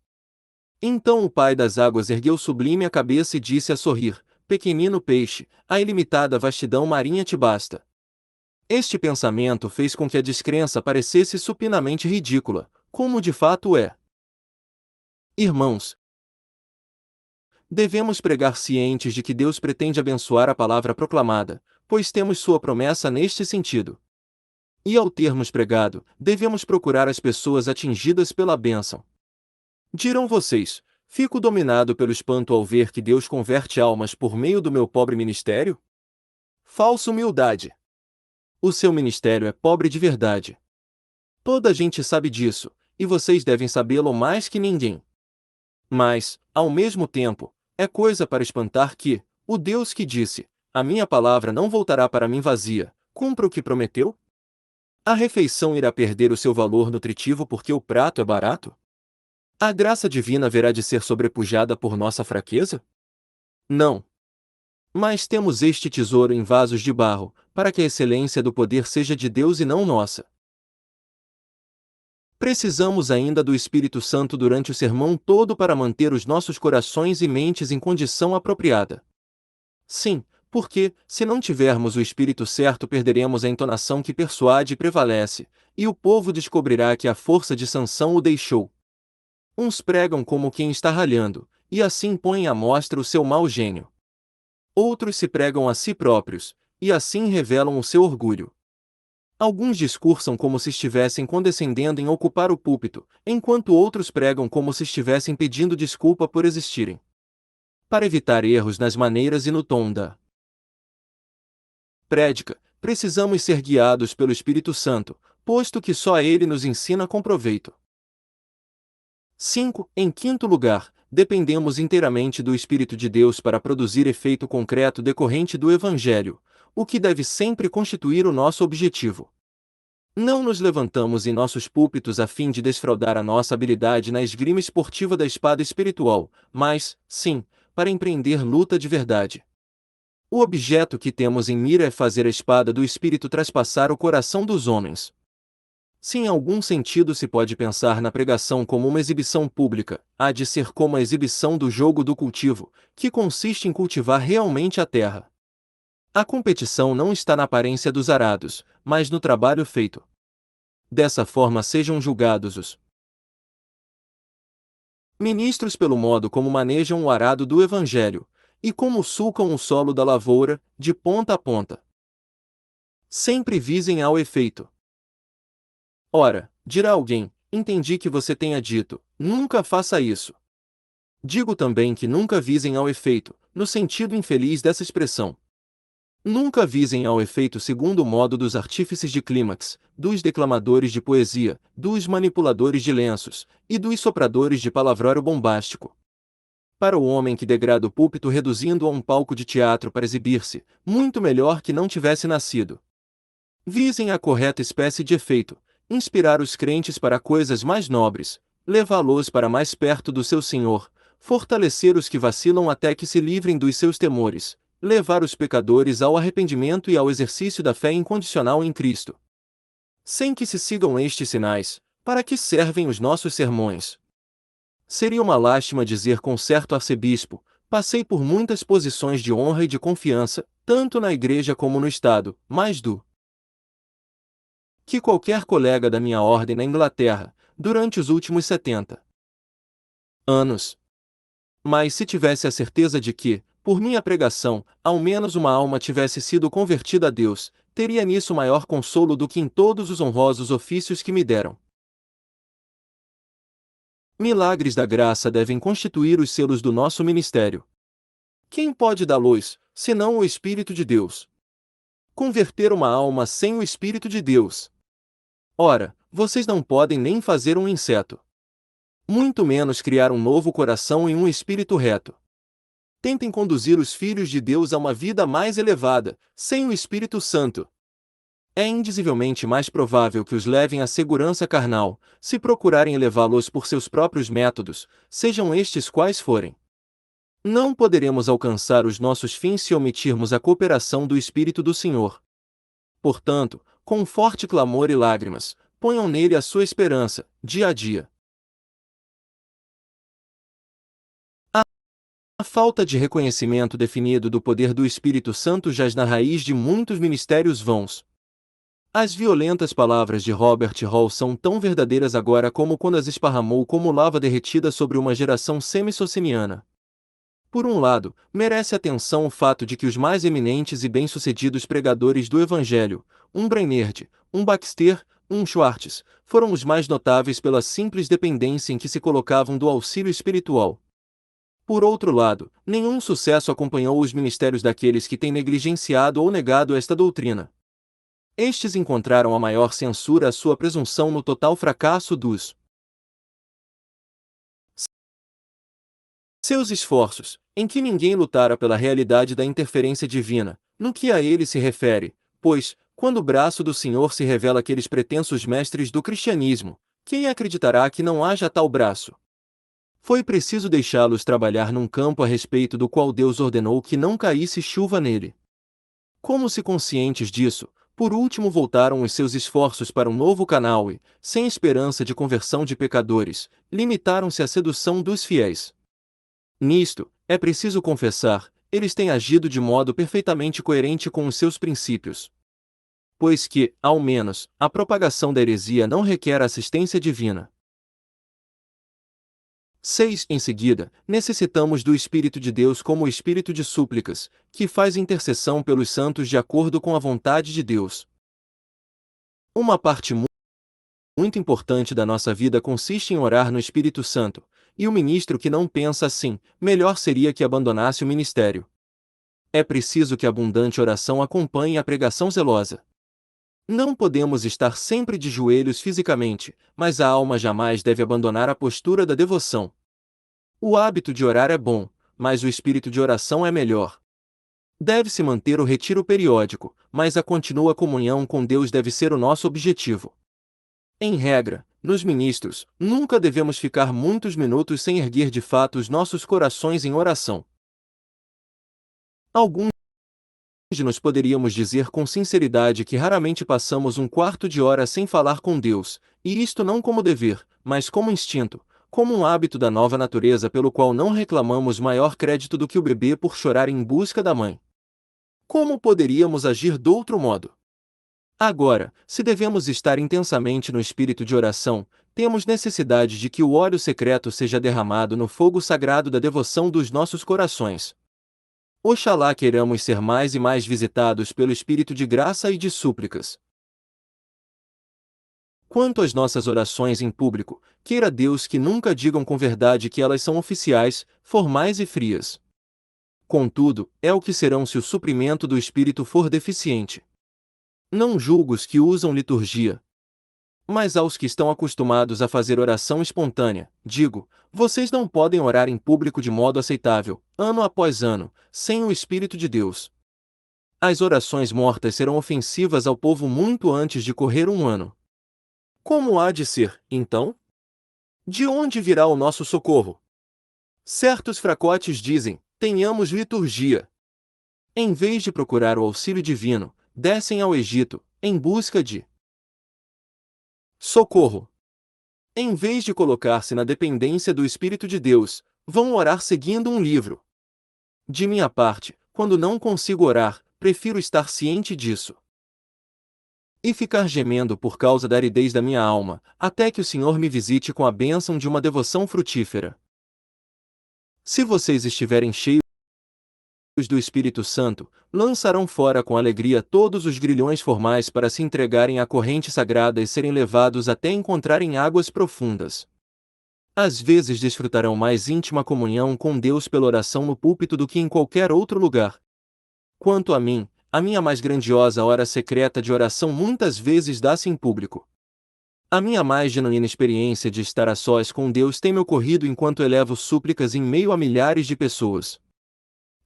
Então o pai das águas ergueu sublime a cabeça e disse a sorrir, "Pequenino peixe, a ilimitada vastidão marinha te basta". Este pensamento fez com que a descrença parecesse supinamente ridícula, como de fato é. Irmãos, devemos pregar cientes de que Deus pretende abençoar a palavra proclamada, pois temos sua promessa neste sentido. E ao termos pregado, devemos procurar as pessoas atingidas pela bênção. Dirão vocês, fico dominado pelo espanto ao ver que Deus converte almas por meio do meu pobre ministério? Falsa humildade. O seu ministério é pobre de verdade. Toda a gente sabe disso, e vocês devem sabê-lo mais que ninguém. Mas, ao mesmo tempo, é coisa para espantar que, o Deus que disse, "A minha palavra não voltará para mim vazia", cumpra o que prometeu? A refeição irá perder o seu valor nutritivo porque o prato é barato? A graça divina haverá de ser sobrepujada por nossa fraqueza? Não. Mas temos este tesouro em vasos de barro, para que a excelência do poder seja de Deus e não nossa. Precisamos ainda do Espírito Santo durante o sermão todo para manter os nossos corações e mentes em condição apropriada. Sim, porque, se não tivermos o Espírito certo, perderemos a entonação que persuade e prevalece, e o povo descobrirá que a força de Sansão o deixou. Uns pregam como quem está ralhando, e assim põem à mostra o seu mau gênio. Outros se pregam a si próprios, e assim revelam o seu orgulho. Alguns discursam como se estivessem condescendendo em ocupar o púlpito, enquanto outros pregam como se estivessem pedindo desculpa por existirem. Para evitar erros nas maneiras e no tom da prédica, precisamos ser guiados pelo Espírito Santo, posto que só ele nos ensina com proveito. 5. Em quinto lugar, dependemos inteiramente do Espírito de Deus para produzir efeito concreto decorrente do Evangelho, o que deve sempre constituir o nosso objetivo. Não nos levantamos em nossos púlpitos a fim de desfraudar a nossa habilidade na esgrima esportiva da espada espiritual, mas, sim, para empreender luta de verdade. O objeto que temos em mira é fazer a espada do Espírito traspassar o coração dos homens. Se em algum sentido se pode pensar na pregação como uma exibição pública, há de ser como a exibição do jogo do cultivo, que consiste em cultivar realmente a terra. A competição não está na aparência dos arados, mas no trabalho feito. Dessa forma sejam julgados os ministros pelo modo como manejam o arado do Evangelho, e como sulcam o solo da lavoura, de ponta a ponta. Sempre visem ao efeito. Ora, dirá alguém, entendi que você tenha dito, nunca faça isso. Digo também que nunca visem ao efeito, no sentido infeliz dessa expressão. Nunca visem ao efeito segundo o modo dos artífices de clímax, dos declamadores de poesia, dos manipuladores de lenços, e dos sopradores de palavrório bombástico. Para o homem que degrada o púlpito reduzindo a um palco de teatro para exibir-se, muito melhor que não tivesse nascido. Visem a correta espécie de efeito, inspirar os crentes para coisas mais nobres, levá-los para mais perto do seu Senhor, fortalecer os que vacilam até que se livrem dos seus temores, levar os pecadores ao arrependimento e ao exercício da fé incondicional em Cristo. Sem que se sigam estes sinais, para que servem os nossos sermões? Seria uma lástima dizer com certo arcebispo, passei por muitas posições de honra e de confiança, tanto na igreja como no Estado, mais do que qualquer colega da minha ordem na Inglaterra, durante os últimos 70 anos. Mas se tivesse a certeza de que, por minha pregação, ao menos uma alma tivesse sido convertida a Deus, teria nisso maior consolo do que em todos os honrosos ofícios que me deram. Milagres da graça devem constituir os selos do nosso ministério. Quem pode dá-los, senão o Espírito de Deus? Converter uma alma sem o Espírito de Deus? Ora, vocês não podem nem fazer um inseto. Muito menos criar um novo coração em um espírito reto. Tentem conduzir os filhos de Deus a uma vida mais elevada, sem o Espírito Santo. É indizivelmente mais provável que os levem à segurança carnal, se procurarem elevá-los por seus próprios métodos, sejam estes quais forem. Não poderemos alcançar os nossos fins se omitirmos a cooperação do Espírito do Senhor. Portanto, com forte clamor e lágrimas, ponham nele a sua esperança, dia a dia. A falta de reconhecimento definido do poder do Espírito Santo jaz na raiz de muitos ministérios vãos. As violentas palavras de Robert Hall são tão verdadeiras agora como quando as esparramou como lava derretida sobre uma geração semi-sociniana. Por um lado, merece atenção o fato de que os mais eminentes e bem-sucedidos pregadores do Evangelho, um Brainerd, um Baxter, um Schwartz, foram os mais notáveis pela simples dependência em que se colocavam do auxílio espiritual. Por outro lado, nenhum sucesso acompanhou os ministérios daqueles que têm negligenciado ou negado esta doutrina. Estes encontraram a maior censura à sua presunção no total fracasso dos seus esforços, em que ninguém lutara pela realidade da interferência divina, no que a ele se refere, pois, quando o braço do Senhor se revela àqueles pretensos mestres do cristianismo, quem acreditará que não haja tal braço? Foi preciso deixá-los trabalhar num campo a respeito do qual Deus ordenou que não caísse chuva nele. Como se conscientes disso, por último voltaram os seus esforços para um novo canal e, sem esperança de conversão de pecadores, limitaram-se à sedução dos fiéis. Nisto, é preciso confessar, eles têm agido de modo perfeitamente coerente com os seus princípios. Pois que, ao menos, a propagação da heresia não requer assistência divina. 6. Em seguida, necessitamos do Espírito de Deus como o Espírito de súplicas, que faz intercessão pelos santos de acordo com a vontade de Deus. Uma parte muito importante da nossa vida consiste em orar no Espírito Santo, e o ministro que não pensa assim, melhor seria que abandonasse o ministério. É preciso que abundante oração acompanhe a pregação zelosa. Não podemos estar sempre de joelhos fisicamente, mas a alma jamais deve abandonar a postura da devoção. O hábito de orar é bom, mas o espírito de oração é melhor. Deve-se manter o retiro periódico, mas a contínua comunhão com Deus deve ser o nosso objetivo. Em regra, nos ministros, nunca devemos ficar muitos minutos sem erguer de fato os nossos corações em oração. Alguns de nós poderíamos dizer com sinceridade que raramente passamos um quarto de hora sem falar com Deus, e isto não como dever, mas como instinto, como um hábito da nova natureza pelo qual não reclamamos maior crédito do que o bebê por chorar em busca da mãe. Como poderíamos agir de outro modo? Agora, se devemos estar intensamente no espírito de oração, temos necessidade de que o óleo secreto seja derramado no fogo sagrado da devoção dos nossos corações. Oxalá queiramos ser mais e mais visitados pelo Espírito de graça e de súplicas. Quanto às nossas orações em público, queira Deus que nunca digam com verdade que elas são oficiais, formais e frias. Contudo, é o que serão se o suprimento do Espírito for deficiente. Não julgo os que usam liturgia. Mas aos que estão acostumados a fazer oração espontânea, digo, vocês não podem orar em público de modo aceitável, ano após ano, sem o Espírito de Deus. As orações mortas serão ofensivas ao povo muito antes de correr um ano. Como há de ser, então? De onde virá o nosso socorro? Certos fracotes dizem, tenhamos liturgia. Em vez de procurar o auxílio divino, descem ao Egito, em busca de socorro. Em vez de colocar-se na dependência do Espírito de Deus, vão orar seguindo um livro. De minha parte, quando não consigo orar, prefiro estar ciente disso. E ficar gemendo por causa da aridez da minha alma, até que o Senhor me visite com a bênção de uma devoção frutífera. Se vocês estiverem cheios do Espírito Santo, lançarão fora com alegria todos os grilhões formais para se entregarem à corrente sagrada e serem levados até encontrarem águas profundas. Às vezes desfrutarão mais íntima comunhão com Deus pela oração no púlpito do que em qualquer outro lugar. Quanto a mim, a minha mais grandiosa hora secreta de oração muitas vezes dá-se em público. A minha mais genuína experiência de estar a sós com Deus tem me ocorrido enquanto elevo súplicas em meio a milhares de pessoas.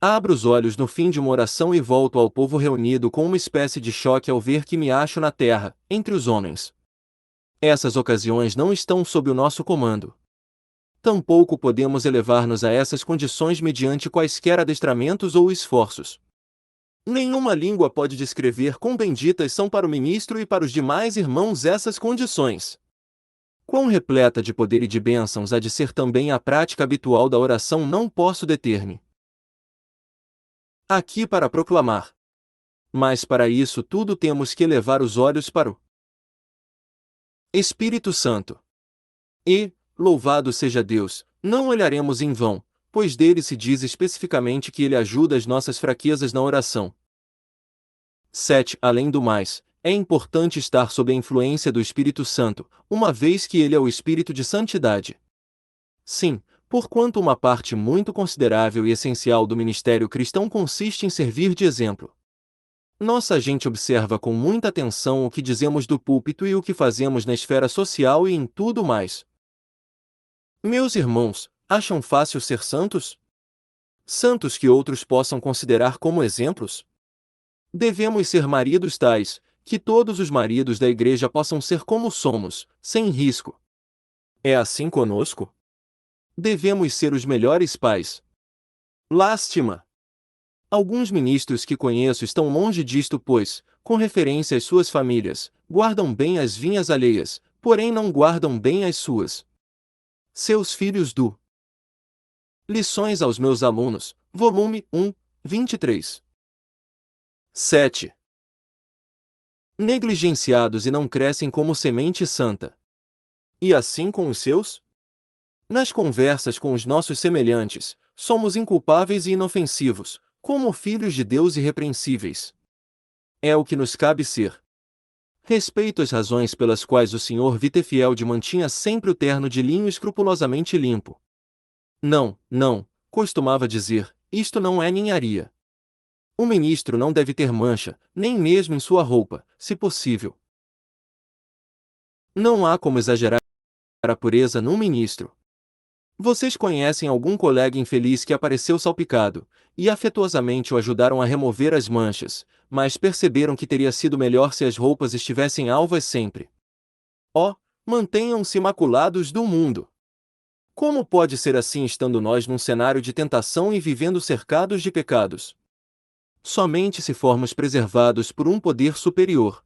Abro os olhos no fim de uma oração e volto ao povo reunido com uma espécie de choque ao ver que me acho na terra, entre os homens. Essas ocasiões não estão sob o nosso comando. Tampouco podemos elevar-nos a essas condições mediante quaisquer adestramentos ou esforços. Nenhuma língua pode descrever quão benditas são para o ministro e para os demais irmãos essas condições. Quão repleta de poder e de bênçãos há de ser também a prática habitual da oração não posso deter-me aqui para proclamar. Mas para isso tudo temos que elevar os olhos para o Espírito Santo. E, louvado seja Deus, não olharemos em vão, pois dele se diz especificamente que ele ajuda as nossas fraquezas na oração. 7. Além do mais, é importante estar sob a influência do Espírito Santo, uma vez que ele é o Espírito de santidade. Sim, porquanto uma parte muito considerável e essencial do ministério cristão consiste em servir de exemplo. Nossa gente observa com muita atenção o que dizemos do púlpito e o que fazemos na esfera social e em tudo mais. Meus irmãos, acham fácil ser santos? Santos que outros possam considerar como exemplos? Devemos ser maridos tais, que todos os maridos da igreja possam ser como somos, sem risco. É assim conosco? Devemos ser os melhores pais. Lástima! Alguns ministros que conheço estão longe disto pois, com referência às suas famílias, guardam bem as vinhas alheias, porém não guardam bem as suas. Seus filhos do Lições aos meus alunos, volume 1, 23. 7. Negligenciados e não crescem como semente santa. E assim com os seus? Nas conversas com os nossos semelhantes, somos inculpáveis e inofensivos, como filhos de Deus irrepreensíveis. É o que nos cabe ser. Respeito as razões pelas quais o Sr. Vitefield mantinha sempre o terno de linho escrupulosamente limpo. Não, não, costumava dizer, isto não é ninharia. O ministro não deve ter mancha, nem mesmo em sua roupa, se possível. Não há como exagerar a pureza num ministro. Vocês conhecem algum colega infeliz que apareceu salpicado, e afetuosamente o ajudaram a remover as manchas, mas perceberam que teria sido melhor se as roupas estivessem alvas sempre. Oh, mantenham-se imaculados do mundo! Como pode ser assim estando nós num cenário de tentação e vivendo cercados de pecados? Somente se formos preservados por um poder superior.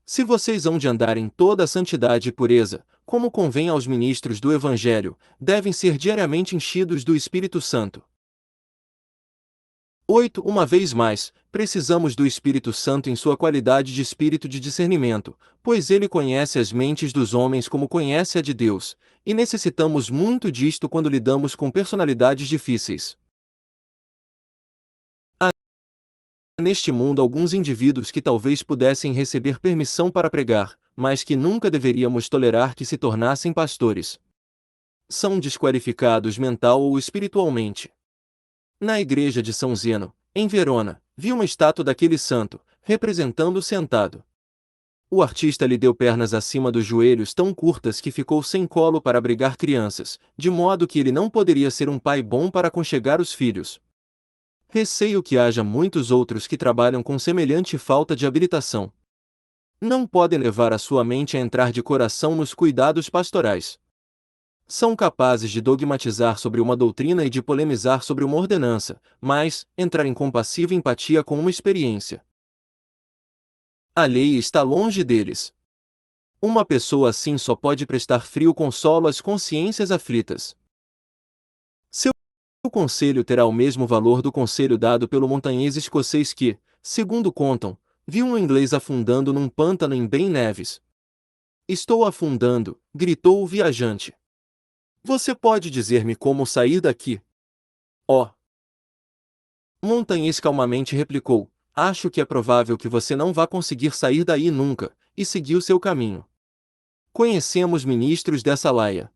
Se vocês hão de andar em toda a santidade e pureza, como convém aos ministros do Evangelho, devem ser diariamente enchidos do Espírito Santo. 8. Uma vez mais, precisamos do Espírito Santo em sua qualidade de espírito de discernimento, pois ele conhece as mentes dos homens como conhece a de Deus, e necessitamos muito disto quando lidamos com personalidades difíceis. Neste mundo alguns indivíduos que talvez pudessem receber permissão para pregar, mas que nunca deveríamos tolerar que se tornassem pastores. São desqualificados mental ou espiritualmente. Na igreja de São Zeno, em Verona, vi uma estátua daquele santo, representando-o sentado. O artista lhe deu pernas acima dos joelhos tão curtas que ficou sem colo para abrigar crianças, de modo que ele não poderia ser um pai bom para aconchegar os filhos. Receio que haja muitos outros que trabalham com semelhante falta de habilitação. Não podem levar a sua mente a entrar de coração nos cuidados pastorais. São capazes de dogmatizar sobre uma doutrina e de polemizar sobre uma ordenança, mas entrar em compassiva empatia com uma experiência alheia está longe deles. Uma pessoa assim só pode prestar frio consolo às consciências aflitas. O conselho terá o mesmo valor do conselho dado pelo montanhês escocês que, segundo contam, viu um inglês afundando num pântano em Ben Nevis. Estou afundando, gritou o viajante. Você pode dizer-me como sair daqui? Oh! Montanhês calmamente replicou: acho que é provável que você não vá conseguir sair daí nunca, e seguiu seu caminho. Conhecemos ministros dessa laia.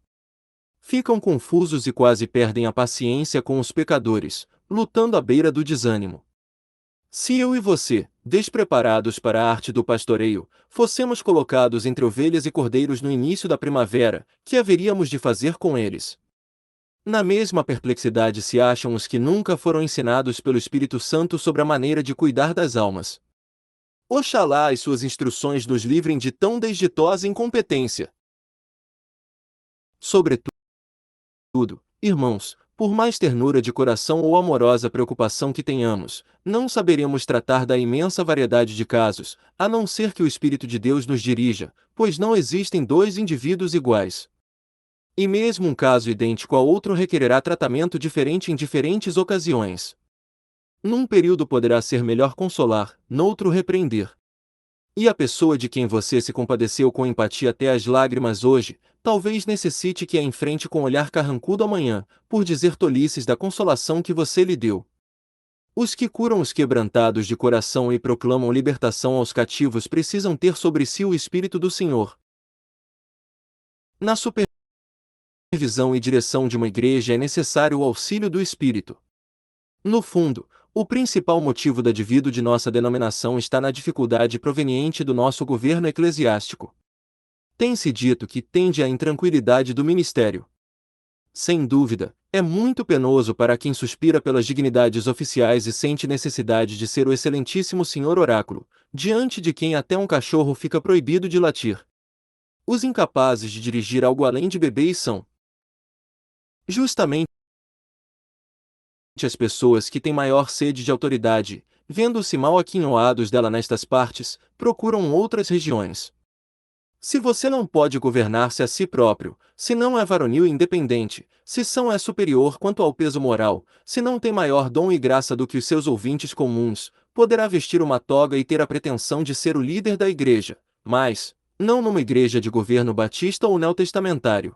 Ficam confusos e quase perdem a paciência com os pecadores, lutando à beira do desânimo. Se eu e você, despreparados para a arte do pastoreio, fossemos colocados entre ovelhas e cordeiros no início da primavera, que haveríamos de fazer com eles? Na mesma perplexidade se acham os que nunca foram ensinados pelo Espírito Santo sobre a maneira de cuidar das almas. Oxalá as suas instruções nos livrem de tão desditosa incompetência. Sobretudo, irmãos, por mais ternura de coração ou amorosa preocupação que tenhamos, não saberemos tratar da imensa variedade de casos, a não ser que o Espírito de Deus nos dirija, pois não existem dois indivíduos iguais. E mesmo um caso idêntico ao outro requererá tratamento diferente em diferentes ocasiões. Num período poderá ser melhor consolar, noutro repreender. E a pessoa de quem você se compadeceu com empatia até as lágrimas hoje, talvez necessite que a enfrente com olhar carrancudo amanhã, por dizer tolices da consolação que você lhe deu. Os que curam os quebrantados de coração e proclamam libertação aos cativos precisam ter sobre si o Espírito do Senhor. Na supervisão e direção de uma igreja é necessário o auxílio do Espírito. No fundo, o principal motivo da divide de nossa denominação está na dificuldade proveniente do nosso governo eclesiástico. Tem-se dito que tende à intranquilidade do ministério. Sem dúvida, é muito penoso para quem suspira pelas dignidades oficiais e sente necessidade de ser o excelentíssimo senhor oráculo, diante de quem até um cachorro fica proibido de latir. Os incapazes de dirigir algo além de bebês são justamente as pessoas que têm maior sede de autoridade, vendo-se mal aquinhoados dela nestas partes, procuram outras regiões. Se você não pode governar-se a si próprio, se não é varonil e independente, se é superior quanto ao peso moral, se não tem maior dom e graça do que os seus ouvintes comuns, poderá vestir uma toga e ter a pretensão de ser o líder da igreja, mas, não numa igreja de governo batista ou neotestamentário.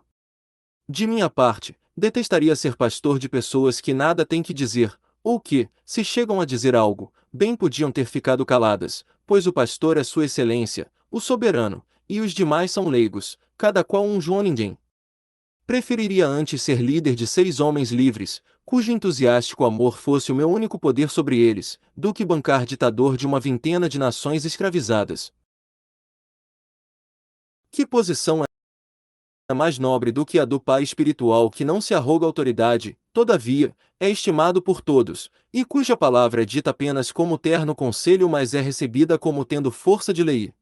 De minha parte, detestaria ser pastor de pessoas que nada têm que dizer, ou que, se chegam a dizer algo, bem podiam ter ficado caladas, pois o pastor é Sua Excelência, o soberano, e os demais são leigos, cada qual um João ninguém. Preferiria antes ser líder de 6 homens livres, cujo entusiástico amor fosse o meu único poder sobre eles, do que bancar ditador de uma vintena de nações escravizadas. Que posição é mais nobre do que a do pai espiritual que não se arroga autoridade, todavia, é estimado por todos, e cuja palavra é dita apenas como terno conselho mas é recebida como tendo força de lei.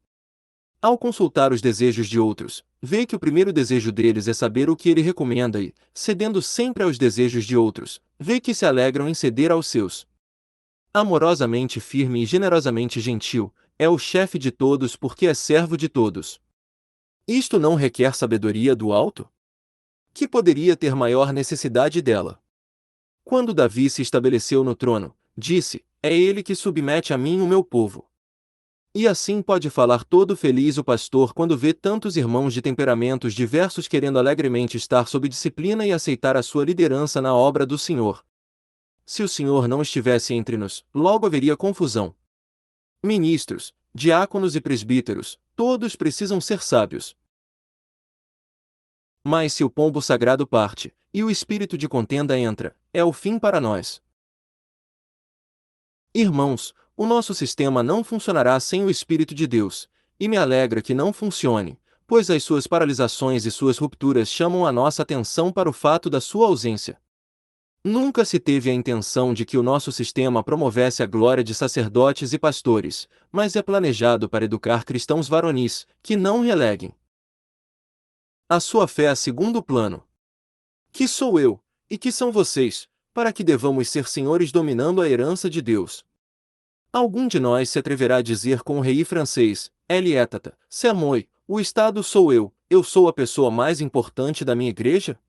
Ao consultar os desejos de outros, vê que o primeiro desejo deles é saber o que ele recomenda e, cedendo sempre aos desejos de outros, vê que se alegram em ceder aos seus. Amorosamente firme e generosamente gentil, é o chefe de todos porque é servo de todos. Isto não requer sabedoria do alto? Que poderia ter maior necessidade dela? Quando Davi se estabeleceu no trono, disse: é ele que submete a mim o meu povo. E assim pode falar todo feliz o pastor quando vê tantos irmãos de temperamentos diversos querendo alegremente estar sob disciplina e aceitar a sua liderança na obra do Senhor. Se o Senhor não estivesse entre nós, logo haveria confusão. Ministros, diáconos e presbíteros, todos precisam ser sábios. Mas se o pombo sagrado parte, e o espírito de contenda entra, é o fim para nós. Irmãos, o nosso sistema não funcionará sem o Espírito de Deus, e me alegra que não funcione, pois as suas paralisações e suas rupturas chamam a nossa atenção para o fato da sua ausência. Nunca se teve a intenção de que o nosso sistema promovesse a glória de sacerdotes e pastores, mas é planejado para educar cristãos varonis, que não releguem a sua fé a segundo plano. Que sou eu, e que são vocês, para que devamos ser senhores dominando a herança de Deus? Algum de nós se atreverá a dizer com o rei francês, Eliétata, c'est moi, o Estado sou eu sou a pessoa mais importante da minha igreja?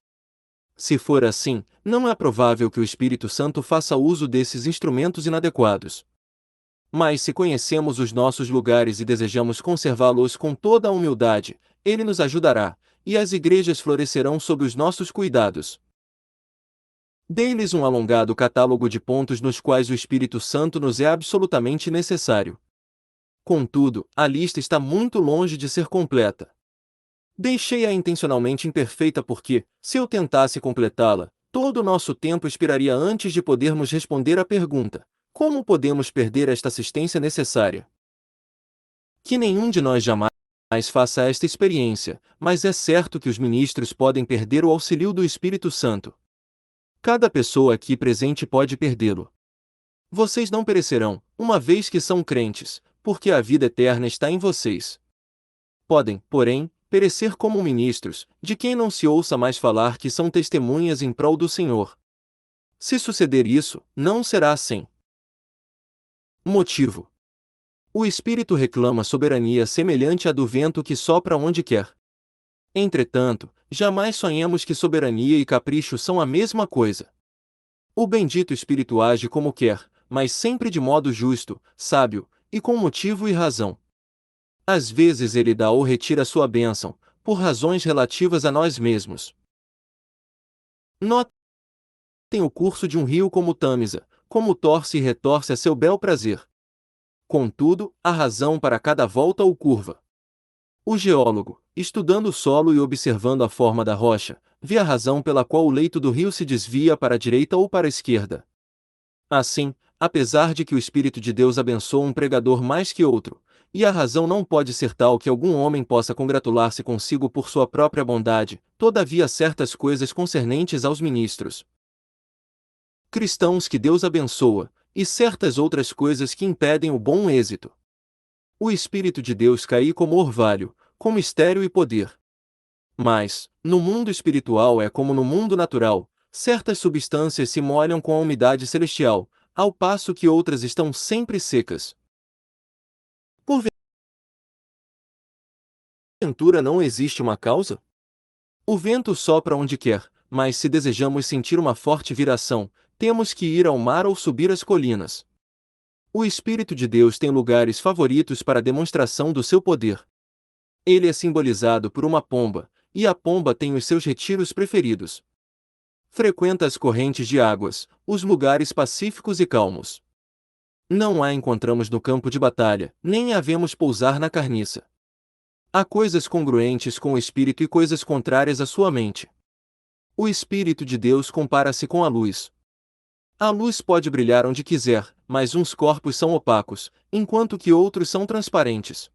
Se for assim, não é provável que o Espírito Santo faça uso desses instrumentos inadequados. Mas se conhecemos os nossos lugares e desejamos conservá-los com toda a humildade, Ele nos ajudará, e as igrejas florescerão sob os nossos cuidados. Dei-lhes um alongado catálogo de pontos nos quais o Espírito Santo nos é absolutamente necessário. Contudo, a lista está muito longe de ser completa. Deixei-a intencionalmente imperfeita porque, se eu tentasse completá-la, todo o nosso tempo expiraria antes de podermos responder à pergunta: como podemos perder esta assistência necessária? Que nenhum de nós jamais faça esta experiência, mas é certo que os ministros podem perder o auxílio do Espírito Santo. Cada pessoa aqui presente pode perdê-lo. Vocês não perecerão, uma vez que são crentes, porque a vida eterna está em vocês. Podem, porém, perecer como ministros, de quem não se ouça mais falar que são testemunhas em prol do Senhor. Se suceder isso, não será assim. Motivo: o Espírito reclama soberania semelhante à do vento que sopra onde quer. Entretanto, jamais sonhemos que soberania e capricho são a mesma coisa. O bendito Espírito age como quer, mas sempre de modo justo, sábio, e com motivo e razão. Às vezes ele dá ou retira sua bênção, por razões relativas a nós mesmos. Notem o curso de um rio como Tâmisa, como torce e retorce a seu bel prazer. Contudo, há razão para cada volta ou curva. O geólogo, estudando o solo e observando a forma da rocha, vê a razão pela qual o leito do rio se desvia para a direita ou para a esquerda. Assim, apesar de que o Espírito de Deus abençoa um pregador mais que outro, e a razão não pode ser tal que algum homem possa congratular-se consigo por sua própria bondade, todavia certas coisas concernentes aos ministros cristãos que Deus abençoa, e certas outras coisas que impedem o bom êxito. O Espírito de Deus cai como orvalho, com mistério e poder. Mas, no mundo espiritual é como no mundo natural, certas substâncias se molham com a umidade celestial, ao passo que outras estão sempre secas. Porventura não existe uma causa? O vento sopra onde quer, mas se desejamos sentir uma forte viração, temos que ir ao mar ou subir as colinas. O Espírito de Deus tem lugares favoritos para a demonstração do seu poder. Ele é simbolizado por uma pomba, e a pomba tem os seus retiros preferidos. Frequenta as correntes de águas, os lugares pacíficos e calmos. Não a encontramos no campo de batalha, nem a vemos pousar na carniça. Há coisas congruentes com o Espírito e coisas contrárias à sua mente. O Espírito de Deus compara-se com a luz. A luz pode brilhar onde quiser, mas uns corpos são opacos, enquanto que outros são transparentes.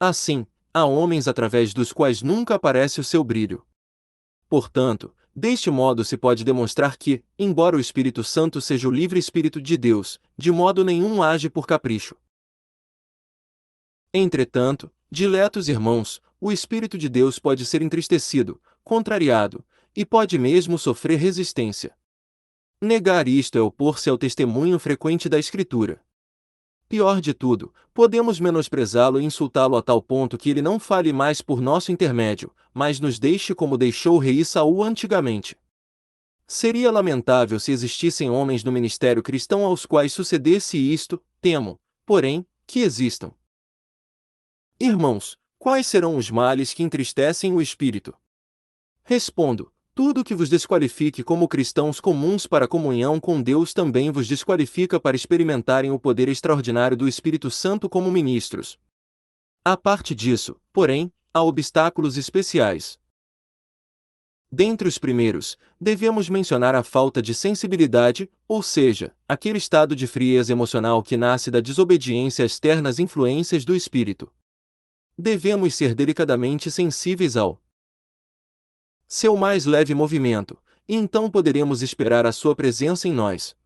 Assim, há homens através dos quais nunca aparece o seu brilho. Portanto, deste modo se pode demonstrar que, embora o Espírito Santo seja o livre Espírito de Deus, de modo nenhum age por capricho. Entretanto, diletos irmãos, o Espírito de Deus pode ser entristecido, contrariado, e pode mesmo sofrer resistência. Negar isto é opor-se ao testemunho frequente da Escritura. Pior de tudo, podemos menosprezá-lo e insultá-lo a tal ponto que ele não fale mais por nosso intermédio, mas nos deixe como deixou o rei Saul antigamente. Seria lamentável se existissem homens no ministério cristão aos quais sucedesse isto, temo, porém, que existam. Irmãos, quais serão os males que entristecem o espírito? Respondo: tudo que vos desqualifique como cristãos comuns para a comunhão com Deus também vos desqualifica para experimentarem o poder extraordinário do Espírito Santo como ministros. À parte disso, porém, há obstáculos especiais. Dentre os primeiros, devemos mencionar a falta de sensibilidade, ou seja, aquele estado de frieza emocional que nasce da desobediência às ternas influências do Espírito. Devemos ser delicadamente sensíveis ao seu mais leve movimento, e então poderemos esperar a sua presença em nós.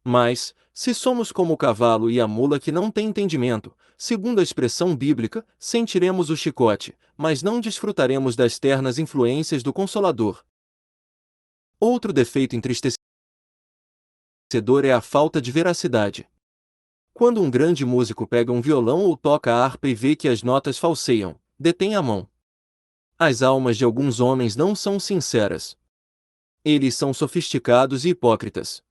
Mas, se somos como o cavalo e a mula que não tem entendimento, segundo a expressão bíblica, sentiremos o chicote, mas não desfrutaremos das ternas influências do Consolador. Outro defeito entristecedor é a falta de veracidade. Quando um grande músico pega um violão ou toca a harpa e vê que as notas falseiam, detém a mão. As almas de alguns homens não são sinceras. Eles são sofisticados e hipócritas.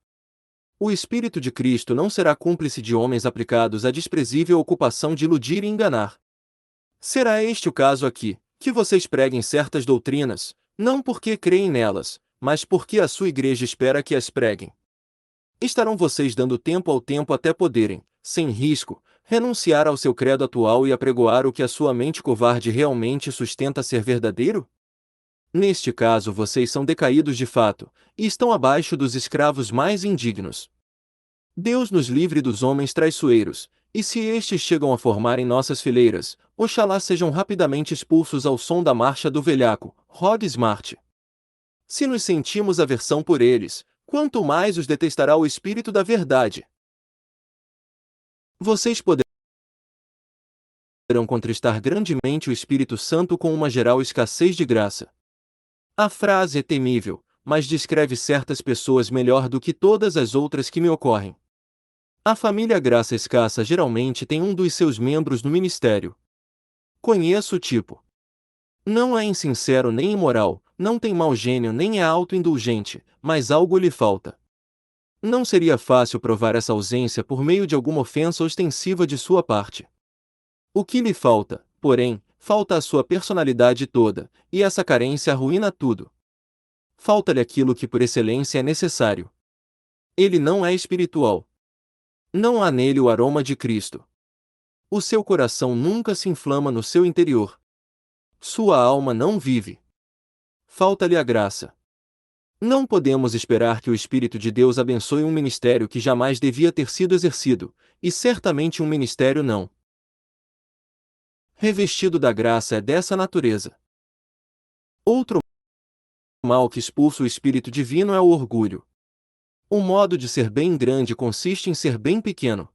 O Espírito de Cristo não será cúmplice de homens aplicados à desprezível ocupação de iludir e enganar. Será este o caso aqui, que vocês preguem certas doutrinas, não porque creem nelas, mas porque a sua igreja espera que as preguem. Estarão vocês dando tempo ao tempo até poderem, sem risco, renunciar ao seu credo atual e apregoar o que a sua mente covarde realmente sustenta ser verdadeiro? Neste caso, vocês são decaídos de fato, e estão abaixo dos escravos mais indignos. Deus nos livre dos homens traiçoeiros, e se estes chegam a formar em nossas fileiras, oxalá sejam rapidamente expulsos ao som da marcha do velhaco, Rod Smart. Se nos sentimos aversão por eles, quanto mais os detestará o Espírito da Verdade. Vocês poderão contristar grandemente o Espírito Santo com uma geral escassez de graça. A frase é temível, mas descreve certas pessoas melhor do que todas as outras que me ocorrem. A família graça escassa geralmente tem um dos seus membros no ministério. Conheço o tipo. Não é insincero nem imoral, não tem mau gênio nem é autoindulgente, mas algo lhe falta. Não seria fácil provar essa ausência por meio de alguma ofensa ostensiva de sua parte. O que lhe falta, porém, falta a sua personalidade toda, e essa carência arruína tudo. Falta-lhe aquilo que por excelência é necessário. Ele não é espiritual. Não há nele o aroma de Cristo. O seu coração nunca se inflama no seu interior. Sua alma não vive. Falta-lhe a graça. Não podemos esperar que o Espírito de Deus abençoe um ministério que jamais devia ter sido exercido, e certamente um ministério não revestido da graça é dessa natureza. Outro mal que expulsa o Espírito Divino é o orgulho. O modo de ser bem grande consiste em ser bem pequeno.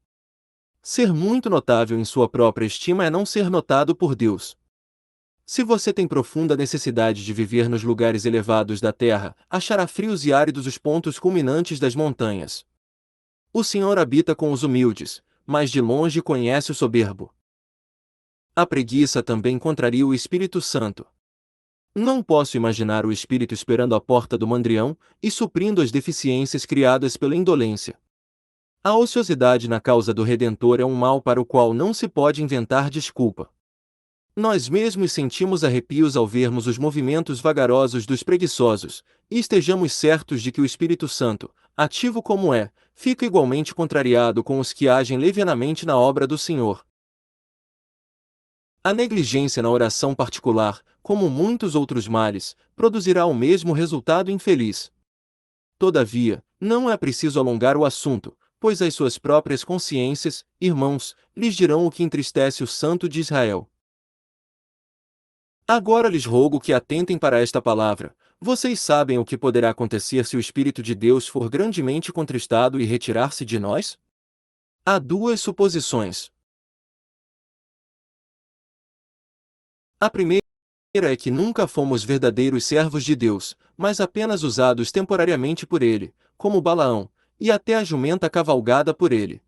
Ser muito notável em sua própria estima é não ser notado por Deus. Se você tem profunda necessidade de viver nos lugares elevados da terra, achará frios e áridos os pontos culminantes das montanhas. O Senhor habita com os humildes, mas de longe conhece o soberbo. A preguiça também contraria o Espírito Santo. Não posso imaginar o Espírito esperando à porta do mandrião e suprindo as deficiências criadas pela indolência. A ociosidade na causa do Redentor é um mal para o qual não se pode inventar desculpa. Nós mesmos sentimos arrepios ao vermos os movimentos vagarosos dos preguiçosos, e estejamos certos de que o Espírito Santo, ativo como é, fica igualmente contrariado com os que agem levianamente na obra do Senhor. A negligência na oração particular, como muitos outros males, produzirá o mesmo resultado infeliz. Todavia, não é preciso alongar o assunto, pois as suas próprias consciências, irmãos, lhes dirão o que entristece o Santo de Israel. Agora lhes rogo que atentem para esta palavra. Vocês sabem o que poderá acontecer se o Espírito de Deus for grandemente contristado e retirar-se de nós? Há duas suposições. A primeira é que nunca fomos verdadeiros servos de Deus, mas apenas usados temporariamente por Ele, como Balaão, e até a jumenta cavalgada por ele.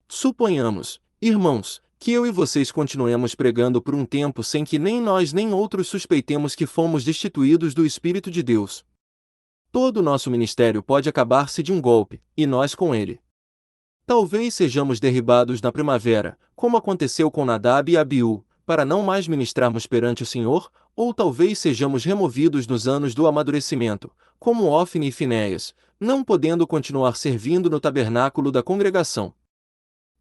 Suponhamos, irmãos, que eu e vocês continuemos pregando por um tempo sem que nem nós nem outros suspeitemos que fomos destituídos do Espírito de Deus. Todo o nosso ministério pode acabar-se de um golpe, e nós com ele. Talvez sejamos derribados na primavera, como aconteceu com Nadab e Abiú, para não mais ministrarmos perante o Senhor, ou talvez sejamos removidos nos anos do amadurecimento, como Ofni e Finéias, não podendo continuar servindo no tabernáculo da congregação.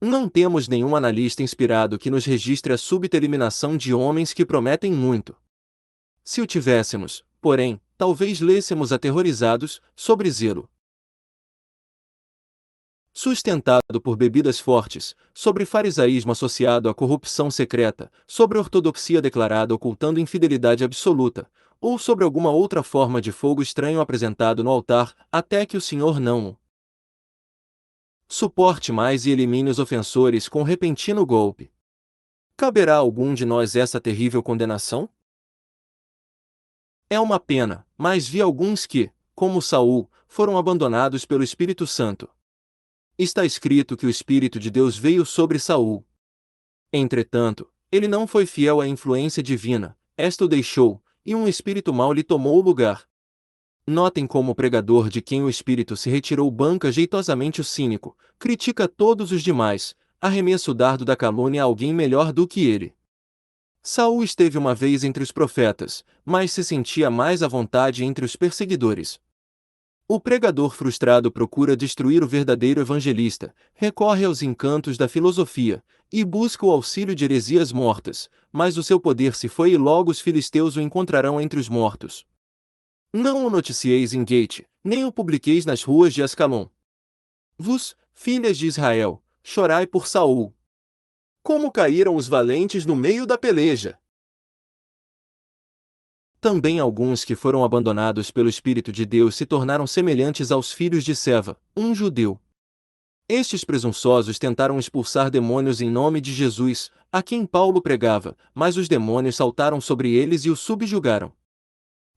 Não temos nenhum analista inspirado que nos registre a súbita eliminação de homens que prometem muito. Se o tivéssemos, porém, talvez lêssemos aterrorizados, sobre zelo sustentado por bebidas fortes, sobre farisaísmo associado à corrupção secreta, sobre ortodoxia declarada ocultando infidelidade absoluta, ou sobre alguma outra forma de fogo estranho apresentado no altar, até que o Senhor não o suporte mais e elimine os ofensores com repentino golpe. Caberá a algum de nós essa terrível condenação? É uma pena, mas vi alguns que, como Saul, foram abandonados pelo Espírito Santo. Está escrito que o Espírito de Deus veio sobre Saul. Entretanto, ele não foi fiel à influência divina, esta o deixou, e um espírito mau lhe tomou o lugar. Notem como o pregador de quem o Espírito se retirou banca jeitosamente o cínico, critica todos os demais, arremessa o dardo da calúnia a alguém melhor do que ele. Saul esteve uma vez entre os profetas, mas se sentia mais à vontade entre os perseguidores. O pregador frustrado procura destruir o verdadeiro evangelista, recorre aos encantos da filosofia, e busca o auxílio de heresias mortas, mas o seu poder se foi e logo os filisteus o encontrarão entre os mortos. Não o noticieis em Gate, nem o publiqueis nas ruas de Ascalon. Vos, filhas de Israel, chorai por Saul. Como caíram os valentes no meio da peleja! Também alguns que foram abandonados pelo Espírito de Deus se tornaram semelhantes aos filhos de Seva, um judeu. Estes presunçosos tentaram expulsar demônios em nome de Jesus, a quem Paulo pregava, mas os demônios saltaram sobre eles e os subjugaram.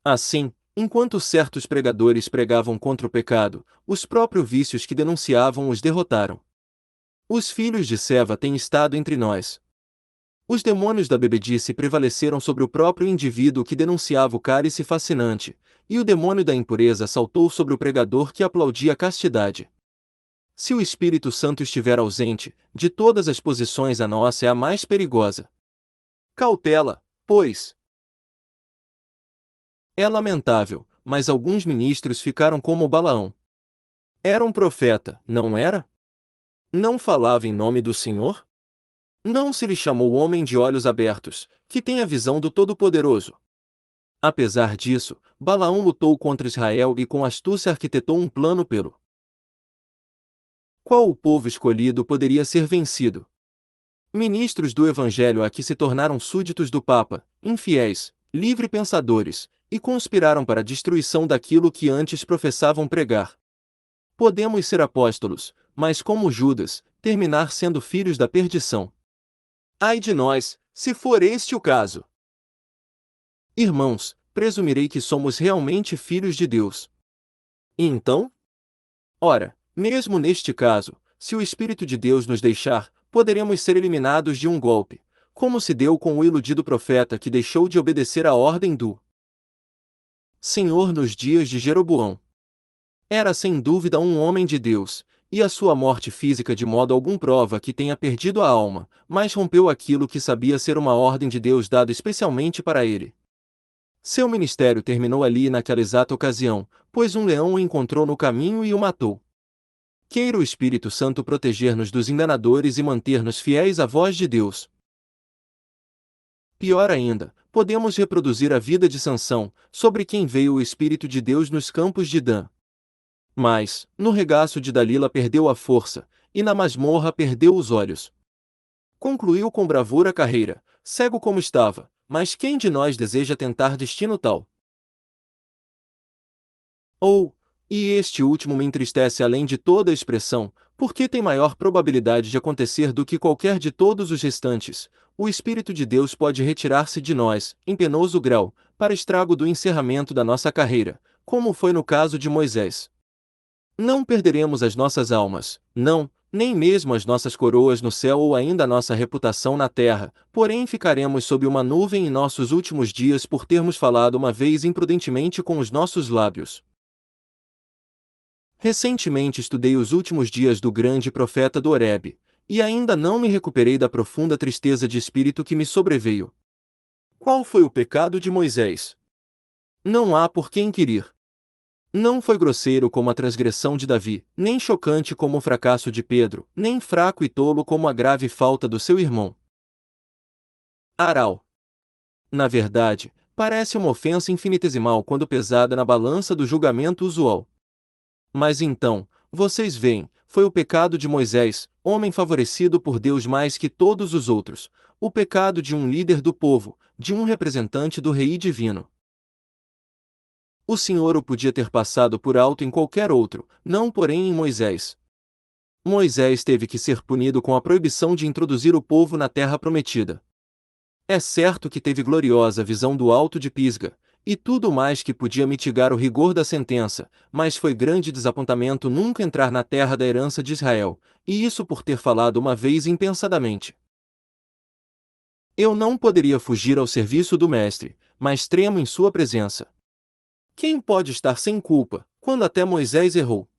Assim, enquanto certos pregadores pregavam contra o pecado, os próprios vícios que denunciavam os derrotaram. Os filhos de Seva têm estado entre nós. Os demônios da bebedice prevaleceram sobre o próprio indivíduo que denunciava o cálice fascinante, e o demônio da impureza saltou sobre o pregador que aplaudia a castidade. Se o Espírito Santo estiver ausente, de todas as posições a nossa é a mais perigosa. Cautela, pois. É lamentável, mas alguns ministros ficaram como Balaão. Era um profeta, não era? Não falava em nome do Senhor? Não se lhe chamou homem de olhos abertos, que tem a visão do Todo-Poderoso. Apesar disso, Balaão lutou contra Israel e com astúcia arquitetou um plano pelo qual o povo escolhido poderia ser vencido. Ministros do Evangelho aqui se tornaram súditos do Papa, infiéis, livre-pensadores, e conspiraram para a destruição daquilo que antes professavam pregar. Podemos ser apóstolos, mas como Judas, terminar sendo filhos da perdição. Ai de nós, se for este o caso! Irmãos, presumirei que somos realmente filhos de Deus. E então? Ora, mesmo neste caso, se o Espírito de Deus nos deixar, poderemos ser eliminados de um golpe, como se deu com o iludido profeta que deixou de obedecer à ordem do Senhor nos dias de Jeroboão. Era sem dúvida um homem de Deus, e a sua morte física de modo algum prova que tenha perdido a alma, mas rompeu aquilo que sabia ser uma ordem de Deus dada especialmente para ele. Seu ministério terminou ali naquela exata ocasião, pois um leão o encontrou no caminho e o matou. Queira o Espírito Santo proteger-nos dos enganadores e manter-nos fiéis à voz de Deus. Pior ainda, podemos reproduzir a vida de Sansão, sobre quem veio o Espírito de Deus nos campos de Dan. Mas, no regaço de Dalila perdeu a força, e na masmorra perdeu os olhos. Concluiu com bravura a carreira, cego como estava, mas quem de nós deseja tentar destino tal? E este último me entristece além de toda a expressão, porque tem maior probabilidade de acontecer do que qualquer de todos os restantes. O Espírito de Deus pode retirar-se de nós, em penoso grau, para estrago do encerramento da nossa carreira, como foi no caso de Moisés. Não perderemos as nossas almas, não, nem mesmo as nossas coroas no céu ou ainda a nossa reputação na terra, porém ficaremos sob uma nuvem em nossos últimos dias por termos falado uma vez imprudentemente com os nossos lábios. Recentemente estudei os últimos dias do grande profeta do Horebe, e ainda não me recuperei da profunda tristeza de espírito que me sobreveio. Qual foi o pecado de Moisés? Não há por que inquirir. Não foi grosseiro como a transgressão de Davi, nem chocante como o fracasso de Pedro, nem fraco e tolo como a grave falta do seu irmão Aral. Na verdade, parece uma ofensa infinitesimal quando pesada na balança do julgamento usual. Mas então, vocês veem, foi o pecado de Moisés, homem favorecido por Deus mais que todos os outros, o pecado de um líder do povo, de um representante do rei divino. O Senhor o podia ter passado por alto em qualquer outro, não porém em Moisés. Moisés teve que ser punido com a proibição de introduzir o povo na terra prometida. É certo que teve gloriosa visão do alto de Pisga, e tudo mais que podia mitigar o rigor da sentença, mas foi grande desapontamento nunca entrar na terra da herança de Israel, e isso por ter falado uma vez impensadamente. Eu não poderia fugir ao serviço do Mestre, mas tremo em sua presença. Quem pode estar sem culpa, quando até Moisés errou?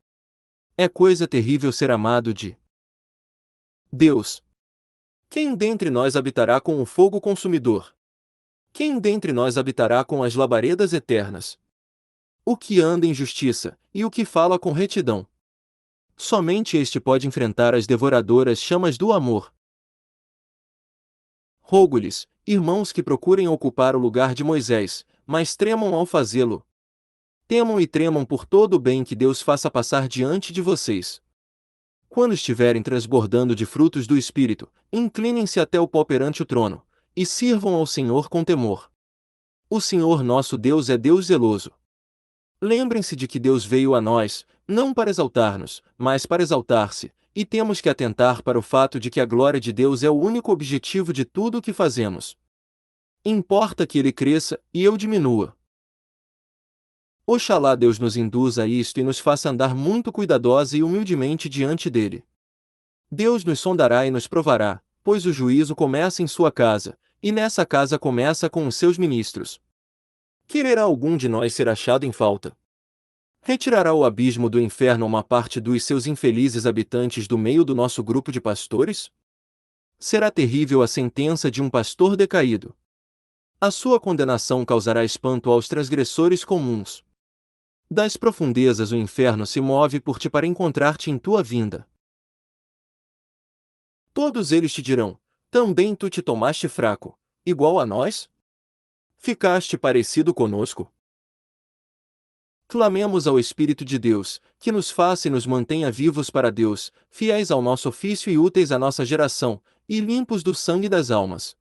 É coisa terrível ser amado de Deus. Quem dentre nós habitará com o fogo consumidor? Quem dentre nós habitará com as labaredas eternas? O que anda em justiça, e o que fala com retidão. Somente este pode enfrentar as devoradoras chamas do amor. Rogo-lhes, irmãos, que procurem ocupar o lugar de Moisés, mas tremam ao fazê-lo. Temam e tremam por todo o bem que Deus faça passar diante de vocês. Quando estiverem transbordando de frutos do Espírito, inclinem-se até o pó perante o trono, e sirvam ao Senhor com temor. O Senhor nosso Deus é Deus zeloso. Lembrem-se de que Deus veio a nós, não para exaltar-nos, mas para exaltar-se, e temos que atentar para o fato de que a glória de Deus é o único objetivo de tudo o que fazemos. Importa que ele cresça e eu diminua. Oxalá Deus nos induza a isto e nos faça andar muito cuidadosa e humildemente diante dele. Deus nos sondará e nos provará, pois o juízo começa em sua casa, e nessa casa começa com os seus ministros. Quererá algum de nós ser achado em falta? Retirará o abismo do inferno uma parte dos seus infelizes habitantes do meio do nosso grupo de pastores? Será terrível a sentença de um pastor decaído. A sua condenação causará espanto aos transgressores comuns. Das profundezas o inferno se move por ti para encontrar-te em tua vinda. Todos eles te dirão: também tu te tomaste fraco, igual a nós? Ficaste parecido conosco? Clamemos ao Espírito de Deus, que nos faça e nos mantenha vivos para Deus, fiéis ao nosso ofício e úteis à nossa geração, e limpos do sangue das almas.